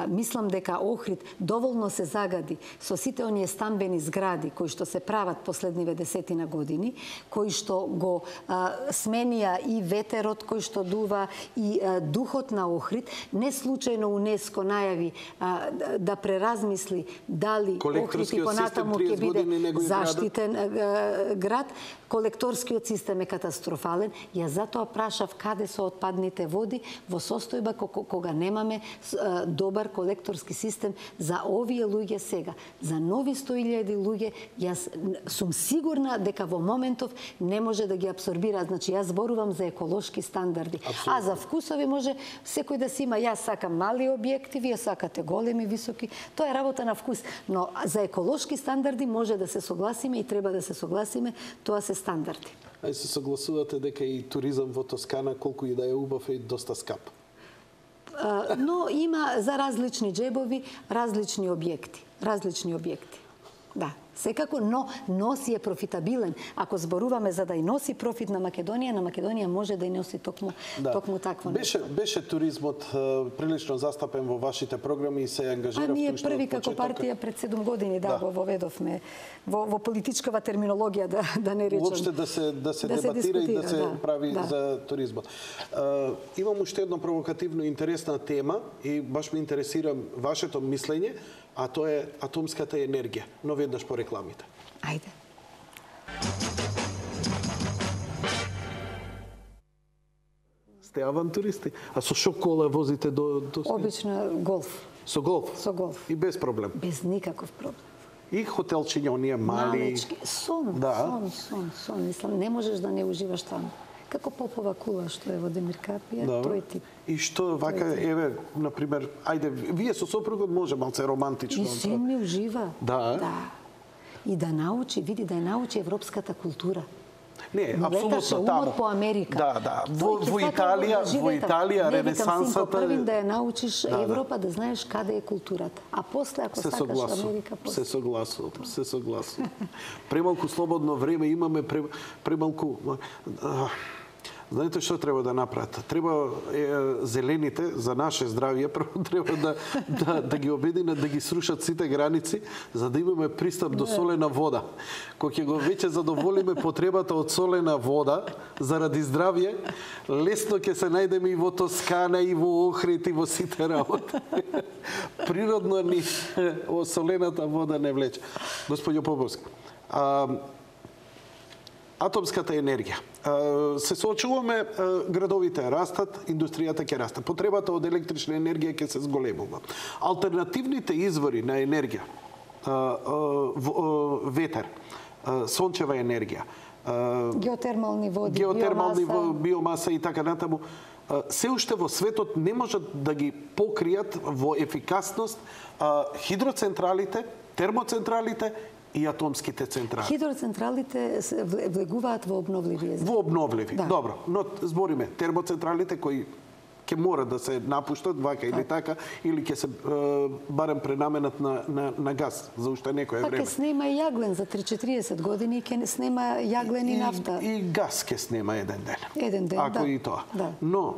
B: Мислам дека Охрид доволно се загади со сите оние стамбени згради кои што се прават последниве 10 години, кои што го сменија и ветерот кој што дува и духот на Охрид. Не случајно УНЕСКО најави да преразмисли дали Охрид и понатаму ќе биде заштитен град. Колекторскиот систем е катастрофален. Ја затоа прашав каде се отпадните води во состојба кога немаме добар колекторски систем за овие луѓе сега. За нови 100.000 луѓе, јас сум сигурна дека во моментов не може да ги абсорбира. Значи, јас зборувам за еколошки стандарди. А за вкусови може секој да си има. Јас сакам мали објекти, вие сакате големи, високи. Тоа е работа на вкус. Но за еколошки стандарди може да се согласиме и треба да се согласиме. Тоа се стандарди.
A: Ај се согласувате дека и туризам во Тоскана, колку и да е убав, е доста скап?
B: Но има за различни џебови, различни објекти. Да, секако, но си е профитабилен. Ако зборуваме за да и носи профит на Македонија може да и носи токму такво нешто.
A: Беше туризмот прилично застапен во вашите програми и се ангажирав.
B: Ние први како партија пред 7 години го воведовме во политичкава терминологија да не речам.
A: Уопште да се дебатира и да се прави за туризмот. Имам уште едно провокативно интересна тема и баш ме интересира вашето мислење, а тоа е атомската енергија. Но веднаш по рекламите.
B: Ајде.
A: Сте авантуристи. А со шо кола возите до...
B: Обично голф.
A: Со голф?
B: Со голф.
A: И без проблем?
B: Без никаков проблем.
A: И хотелчиња, оние мали...
B: Малечки. Сон. Мислам, не можеш да не уживаш таму. како попова кула што е во Демиркапија, тој тип.
A: И што вака, еве, например, ајде, вие со сопругот може малце романтично.
B: И син ми ужива.
A: Да.
B: И да научи, види да ја научи европската култура.
A: Не, апсолутно таму.
B: Умор по Америка.
A: Да. Во Италија ренесансата
B: првин да ја научиш Европа, да знаеш каде е културата. А после ако сакаш Америка, после.
A: Се согласувам. Премалку слободно време имаме, премалку. Знаете што треба да направат? Треба зелените за наше здравје прво треба да ги обединат, да ги срушат сите граници, за да имаме пристап до солена вода. Кога ќе го веќе задоволиме потребата од солена вода заради здравје, лесно ќе се најдеме и во Тоскана, и во Охрид, и во сите работи. Природно ни солената вода не влече. Господјо Поповски, атомската енергија. Се соочуваме, градовите растат, индустријата ќе расте. Потребата од електрична енергија ќе се зголемува. Алтернативните извори на енергија, ветер, сончева енергија,
B: геотермални води,
A: биомаса и така натаму, се уште во светот не можат да ги покријат во ефикасност хидроцентралите, термоцентралите и атомските централи.
B: Хидроцентралите влегуваат во обновливи извори.
A: Во обновливи, добро. Но збориме, термоцентралите кои ќе мора да се напуштат, вака или така, или ќе се барем пренаменат на газ за уште некое време.
B: Па ќе снема и јаглен за 30-40 години, ќе снема јаглен и нафта.
A: И газ ќе снема еден ден.
B: Еден ден,
A: ако и тоа. Но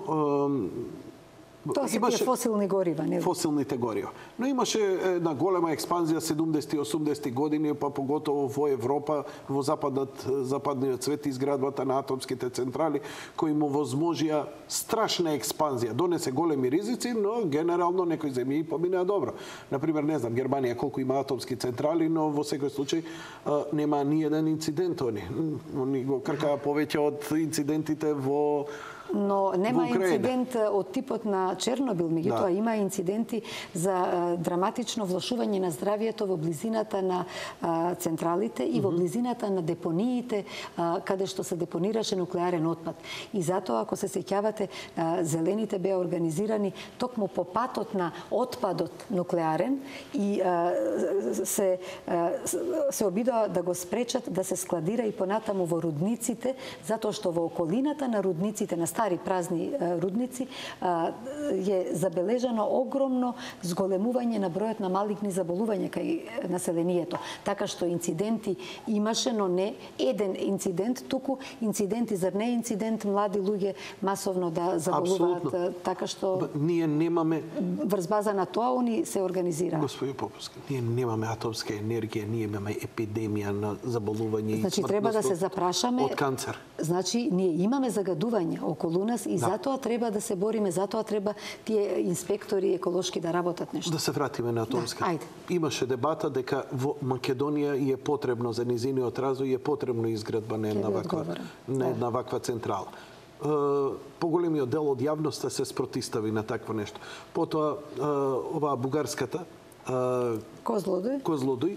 B: тоа се тие фосилни горива, не?
A: Фосилните горива. Но имаше една голема експанзија 70-80 години, па поготово во Европа, во западниот свет, изградбата на атомските централи, кои му возможија страшна експанзија. Донесе големи ризици, но генерално некои земји поминаа добро. Например, не знам, Германија колку има атомски централи, но во секој случај нема ни еден инцидент они го кркаа повеќе од инцидентите во
B: Но нема инцидент од типот на Чернобил, меѓутоа има инциденти за драматично влошување на здравјето во близината на централите и во близината на депониите каде што се депонираше нуклеарен отпад. И затоа, ако се сеќавате, зелените беа организирани токму по патот на отпадот нуклеарен и се обидоа да го спречат да се складира и понатаму во рудниците, затоа што во околината на рудниците, на стари празни рудници, е забележано огромно зголемување на бројот на малигни заболувања кај населението. Така што инциденти имаше, но не еден инцидент, туку инциденти, зар не инцидент, млади луѓе масовно да заболуваат. Така што
A: ние немаме
B: врз база на тоа они се организираат.
A: Господи Поповски, ние немаме атомска енергија, ние имаме епидемија на заболување и смртност.
B: Треба да се запрашаме
A: од канцер.
B: Значи ние имаме загадување околу нас и затоа треба да се бориме, затоа треба тие инспектори еколошки да работат нешто. Да
A: се вратиме на атомска. Имаше дебата дека во Македонија е потребно за низиниот развој, е потребно изградба на една ваква централа. Поголемиот дел од јавноста се спротистави на такво нешто. Потоа оваа бугарската Козлодуј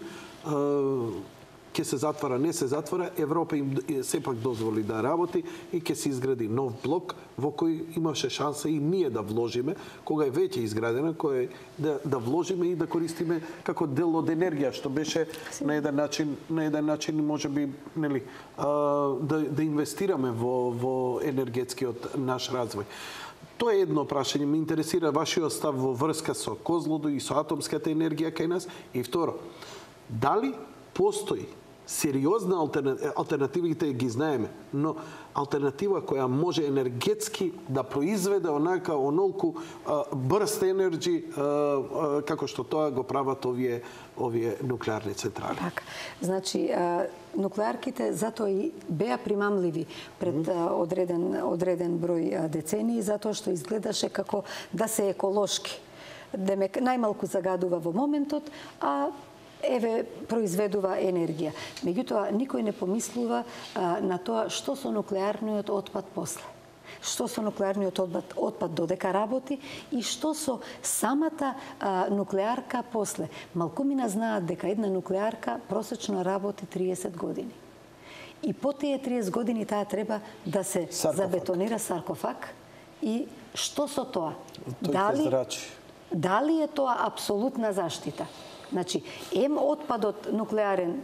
A: ќе се затвара, не се затвара, Европа им сепак дозволи да работи и ќе се изгради нов блок во кој имаше шанса и ние да вложиме, кога е веќе изградена, кој да вложиме и да користиме како дел од енергија, што беше на еден начин можеби, нели, да инвестираме во енергетскиот наш развој. Тоа е едно прашање, ме интересира вашиот став во врска со Козлодуј и со атомската енергија кај нас. И второ, дали постои сериозна алтернативите ги знаеме, но алтернатива која може енергетски да произведе онолку брст енерджи како што тоа го прават овие нуклеарни централи.
B: Така. Значи, нуклеарките затоа и беа примамливи пред одреден број децении, затоа што изгледаше како да се еколошки. Демек, најмалку загадува во моментот, а еве произведува енергија. Меѓутоа, никој не помислува на тоа што со нуклеарниот отпад после. Што со нуклеарниот отпад додека работи и што со самата нуклеарка после. Малкумина знаат дека една нуклеарка просечно работи 30 години. И по тие 30 години таа треба да се забетонира саркофаг. И што со тоа? Дали е тоа апсолутна заштита? Значи, отпадот нуклеарен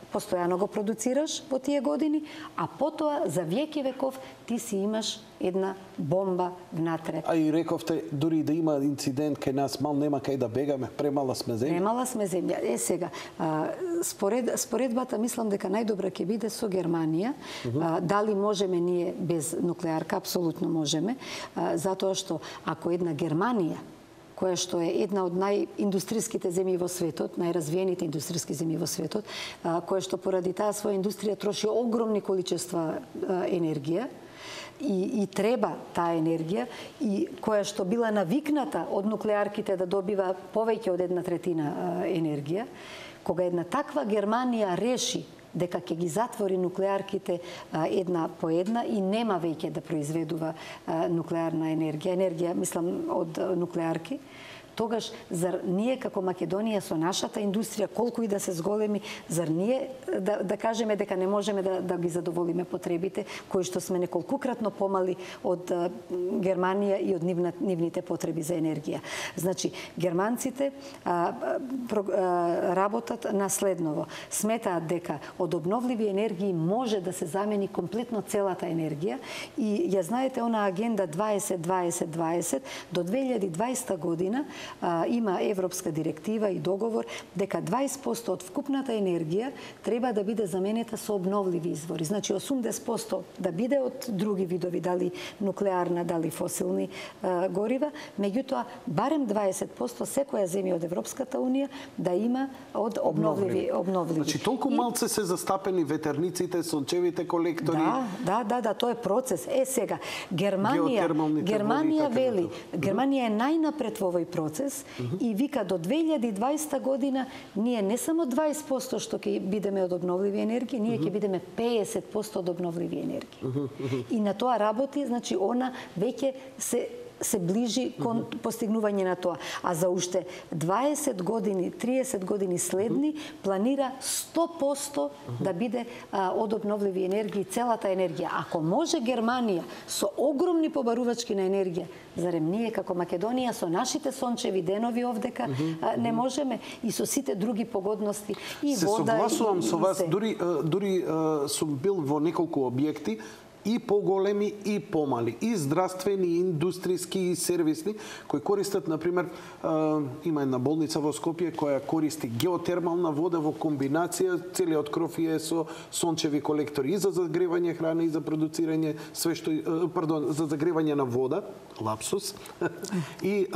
B: постојано го продуцираш во тие години, а потоа за веки веков ти си имаш една бомба внатре.
A: А и рековте, дури да има инцидент кај нас, мал нема кај да бегаме, премала сме земја.
B: Премала сме земја. Сега, споредбата мислам дека најдобра ќе биде со Германија. Дали можеме ние без нуклеарка? Апсолутно можеме. Затоа што ако една Германија, која што е една од најиндустриските земји во светот, најразвиените индустријски земји во светот, која што поради таа своја индустрија троши огромни количества енергија и треба таа енергија, и која што била навикната од нуклеарките да добива повеќе од 1/3 енергија, кога една таква Германија реши дека ќе ги затвори нуклеарките една по една и нема веќе да произведува нуклеарна енергија, мислам од нуклеарки, тогаш зар ние како Македонија со нашата индустрија, колку и да се зголеми, зар ние да кажеме дека не можеме да ги задоволиме потребите, кои што сме неколкукратно помали од Германија и од нивните потреби за енергија. Значи, германците работат на следново. Сметаат дека од обновливи енергии може да се замени комплетно целата енергија и ја знаете она агенда 20-20-20 до 2020 година има европска директива и договор дека 20% од вкупната енергија треба да биде заменета со обновливи извори. Значи 80% да биде од други видови, дали нуклеарна, дали фосилни горива, меѓутоа барем 20% секоја земја од Европската унија да има од обновливи.
A: Значи толку малце се застапени ветерниците, сончевите колектори.
B: Да, тоа е процес. Сега Германија вели, Германија е најнапред во овој процес и вика до 2020 година ние не само 20% што ќе бидеме од обновливи енергии, ние ќе бидеме 50% од обновливи енергии. И на тоа работи, значи она веќе се ближи кон постигнување на тоа. А за уште 20 години, 30 години следни, планира 100% да биде од обновливи енергии целата енергија. Ако може Германија со огромни побарувачки на енергија, зарем ние како Македонија со нашите сончеви денови овдека не можеме и со сите други погодности и вода.
A: Се согласувам со вас, дури сум бил во неколку објекти, и поголеми и помали, и здравствени, и индустријски, и сервисни, кои користат, например, има една болница во Скопје која користи геотермална вода во комбинација, целиот кров е со сончеви колектори и за загревање храна и за продуцирање за загревање на вода, лапсус, и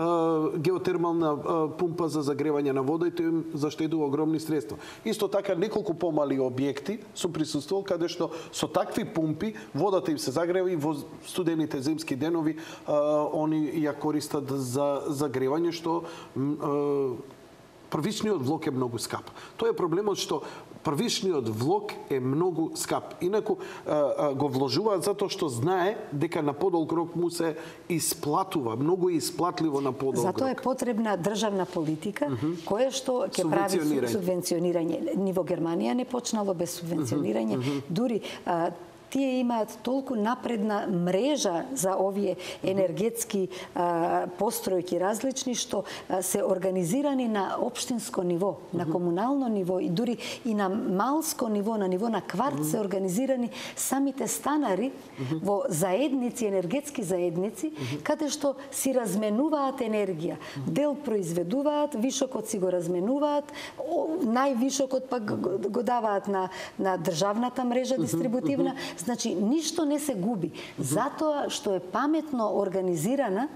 A: геотермална пумпа за загревање на вода, и тој им заштедува огромни средства. Исто така неколку помали објекти сум присуствувал каде што со такви пумпи водата им се загрева и во студените зимски денови они ја користат за загревање, што првичниот влог е многу скап. Тоа е проблемот што првичниот влог е многу скап. Инаку го вложуваат затоа што знае дека на подолг рок му се исплатува, многу е исплатливо на подолг рок.
B: Затоа е потребна државна политика која што ќе прави субвенционирање. Ниво Германија не почнало без субвенционирање. Дури тие имаат толку напредна мрежа за овие енергетски постројки различни, што се организирани на општинско ниво, на комунално ниво и дури и на малско ниво, на ниво на кварт се организирани самите станари во заедници, енергетски заедници, каде што си разменуваат енергија. Дел произведуваат, вишокот си го разменуваат, највишокот пак го даваат на државната мрежа дистрибутивна. Значи, ништо не се губи. Затоа што е паметно организирана,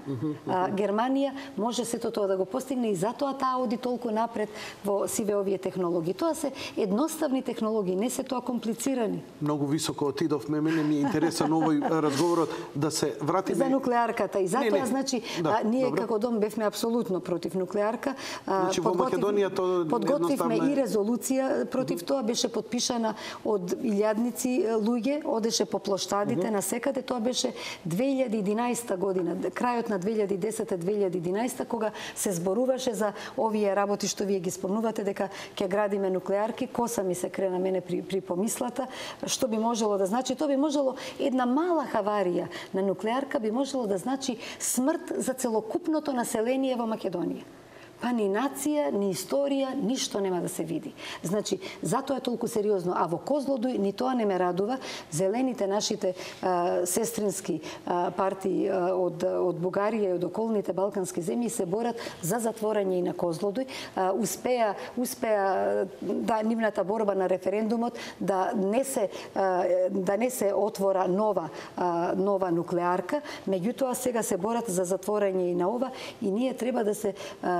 B: Германија може сето тоа да го постигне и затоа таа оди толку напред во сиве овие технологии. Тоа се едноставни технологии, не се тоа комплицирани.
A: Многу високо отидовме, мене ми е интересен овој разговорот да се вратиме
B: за нуклеарката и затоа значи ние како дом бевме апсолутно против нуклеарка.
A: Значи во Македонија тоа
B: подготвивме и резолуција против тоа, беше потпишана од илјадници луѓе одеше по плоштадите на секаде. Тоа беше 2011 година, крајот на 2010-2011, кога се зборуваше за овие работи што вие ги спомнувате, дека ќе градиме нуклеарки. Коса ми се крена мене при помислата. Што би можело да значи? Тоа би можело една мала хаварија на нуклеарка би можело да значи смрт за целокупното население во Македонија. Па ни нација, ни историја, ништо нема да се види. Значи, затоа е толку сериозно. А во Козлодуј ни тоа не ме радува. Зелените, нашите сестрински партии од Бугарија и од околните балкански земји се борат за затворање и на Козлодуј. Успеа да нивната борба на референдумот да не се отвора нова нуклеарка, меѓутоа сега се борат за затворање и на ова и ние треба да се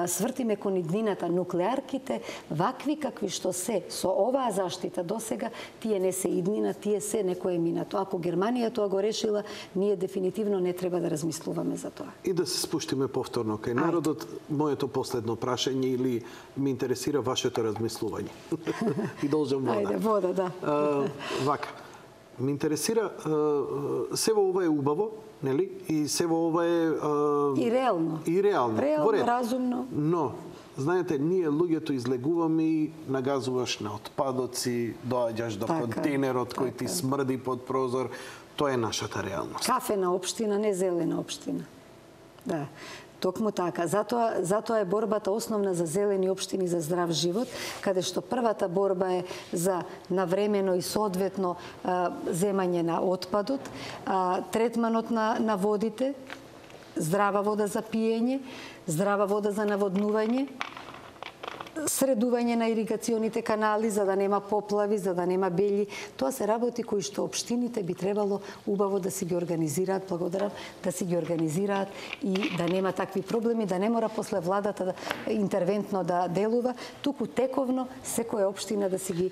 B: свртиме кон иднината. Нуклеарките, вакви какви што се, со оваа заштита досега, тие не се иднина, тие се некое минато. Ако Германија тоа го решила, ние дефинитивно не треба да размислуваме за тоа.
A: И да се спуштиме повторно кај народот, моето последно прашање или ме интересира вашето размислување. И должам вода.
B: Ајде, вода, да.
A: Вака. Ме интересира, се во ова е убаво, нели? И се во ова е...
B: И реално.
A: И реално.
B: Реално, разумно.
A: Но, знаете, ние луѓето излегуваме и нагазуваш на отпадоци, доаѓаш до контейнерот кој ти смрди под прозор. Тоа е нашата реалност.
B: Кафена општина, не зелена општина. Да. Токму така. Затоа е борбата основна за зелени општини за здрав живот, каде што првата борба е за навремено и соодветно земање на отпадот, третманот на водите, здрава вода за пиење, здрава вода за наводнување, средување на иригационите канали за да нема поплави, за да нема бели. Тоа се работи кои што општините би требало убаво да си ги организираат, благодарам, да си ги организираат и да нема такви проблеми, да не мора после владата интервентно да делува, туку тековно секоја општина да си ги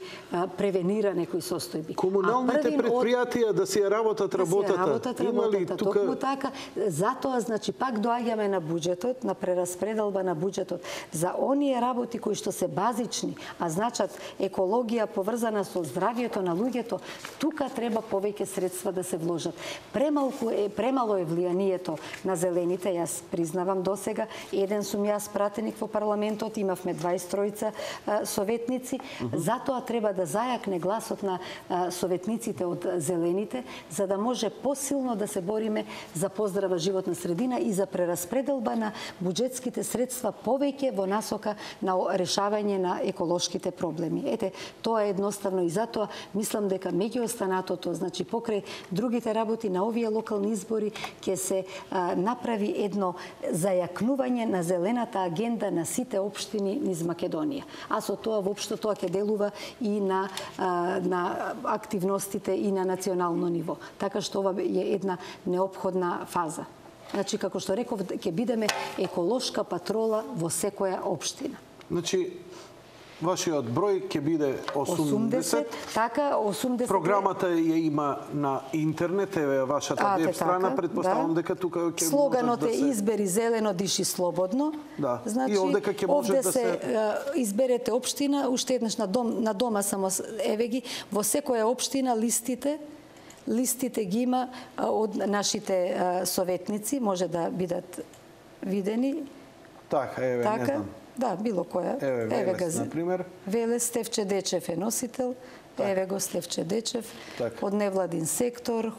B: превенира некои состојби.
A: Комуналните предпријатија да си ја работат работата.
B: Има ли тука? Токму така, затоа значи пак доаѓаме на буџетот, на прераспределба на буџетот за оние работи кои што се базични, а значат екологија поврзана со здравјето на луѓето, тука треба повеќе средства да се вложат. Премало е влијанието на зелените, јас признавам досега. Еден сум јас пратеник во парламентот, имавме 23 советници, затоа треба да зајакне гласот на советниците од зелените, за да може посилно да се бориме за поздрава животна средина и за прераспределба на буџетските средства повеќе во насока на решавање на еколошките проблеми. Ете, тоа е едноставно и затоа мислам дека меѓу останатото, значи покрај другите работи на овие локални избори ќе се направи едно зајакнување на зелената агенда на сите општини низ Македонија. А со тоа воопшто тоа ќе делува и на активностите и на национално ниво. Така што ова е една неопходна фаза. Значи, како што реков, ќе бидеме еколошка патрола во секоја општина.
A: Значи, вашиот број ќе биде 80.
B: Така, 80.
A: Програмата ја има на интернет, е вашата веб страна, предпоставам дека тука ќе
B: слоганот е избери зелено, диши слободно.
A: Да.
B: Значи,
A: и овдека ќе може да се
B: изберете општина, уште еднаш на дома само еве ги во секоја општина листите ги има од нашите советници, може да бидат видени.
A: Така, еве, не знам.
B: Да, било која.
A: Еве Велес, например.
B: Велес Стефче Дечев е носител. Еве го Стефче Дечев. Од невладин сектор,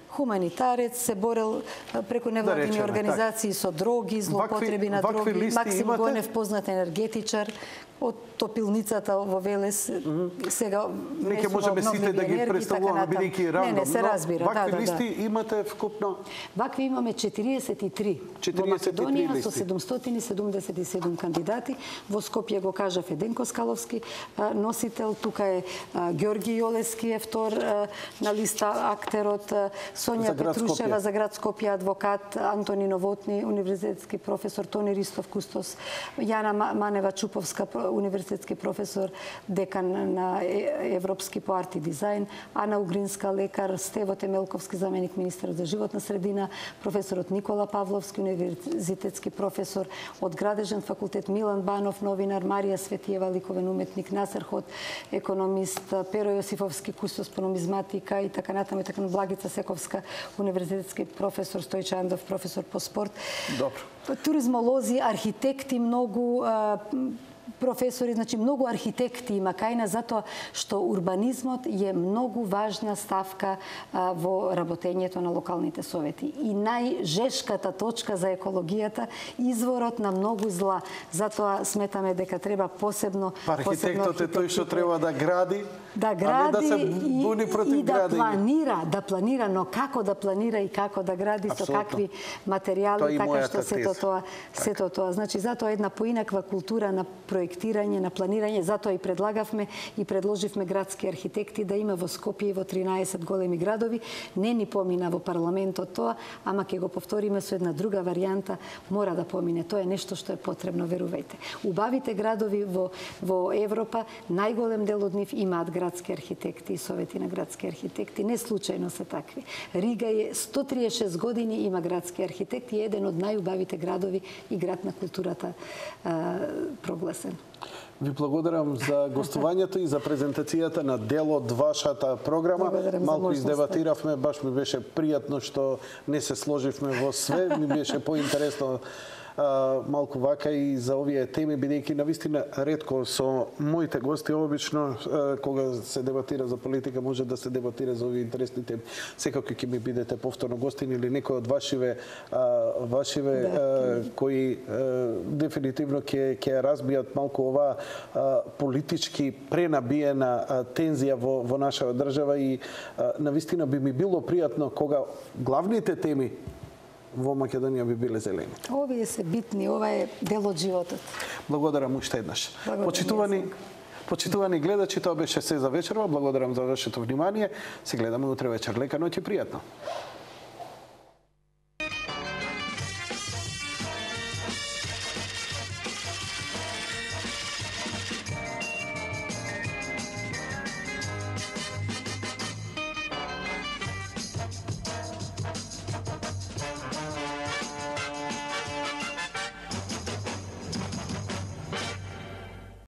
B: хуманитарец, се борел преку невладини организации со дроги, злоупотреби на дроги. Максим Гонев, познат енергетичар, од топилницата во Велес, сега
A: неќе можеме сите да ги представуваме бидејќи рандом.
B: Не, се разбира.
A: Вакви листи имате вкупно?
B: Вакви имаме 43 во Македонија со 777 кандидати. Во Скопје го кажав Еденко Скаловски носител, тука е Ѓорги Јолески е втор на листа актерот, Сонја Петрушева за град Скопје адвокат, Антони Новотни универзитетски професор, Тони Ристов кустос, Јана Манева Чуповска универзитетски професор, декан на европски по арт и дизајн, Ана Угринска, лекар, Стево Темелковски, заменик министер за животна средина, професорот Никола Павловски, универзитетски професор од Градежен факултет, Милан Банов, новинар, Марија Светиева, ликовен уметник, Насер Ход, економист, Перо Јосифовски, кустос по нумизматика и така натаму, Благица Сековска, универзитетски професор, Стојче Андов, професор по спорт.
A: Добро.
B: Туризмолози, архитекти, многу професори, значи многу архитекти има кај нас, затоа што урбанизмот е многу важна ставка во работењето на локалните совети. И најжешката точка за екологијата, изворот на многу зла. Затоа сметаме дека треба посебно...
A: Архитектот е тој што треба да гради,
B: да
A: гради, а не да се буни против
B: градење. Да планира, но како да планира и како да гради, со какви материјали, така што сето тоа. Значи, затоа една поинаква култура на проектирање, на планирање, затоа и предлагавме и предложивме градски архитекти да има во Скопје и во 13 големи градови. Не ни помина во парламентот тоа, ама ќе го повториме со една друга варијанта, мора да помине. Тоа е нешто што е потребно, верувајте. Убавите градови во Европа, најголем дел од нив имаат градски архитекти и совети на градски архитекти. Не случајно се такви. Рига е 136 години има градски архитекти и еден од најубавите градови и град на културата прогласен.
A: Ви благодарам за гостувањето и за презентацијата на дел од вашата програма. Малку издебатиравме, баш ми беше пријатно што не се сложивме во све, ми беше поинтересно малку вака и за овие теми, бидејќи навистина ретко со моите гости обично кога се дебатира за политика може да се дебатира за овие интересни теми. Секако ќе ми бидете повторно гостин или некој од вашиве кои дефинитивно ќе разбијат малку оваа политички пренабиена тензија во нашава држава и навистина би ми било пријатно кога главните теми во Македонија би биле зелените.
B: Овие се битни, ова е дел од животот.
A: Благодарам уште еднаш. Почитувани гледачи, тоа беше се за вечерва. Благодарам за вашето внимание. Се гледаме утре вечер. Лека ноќ и пријатно.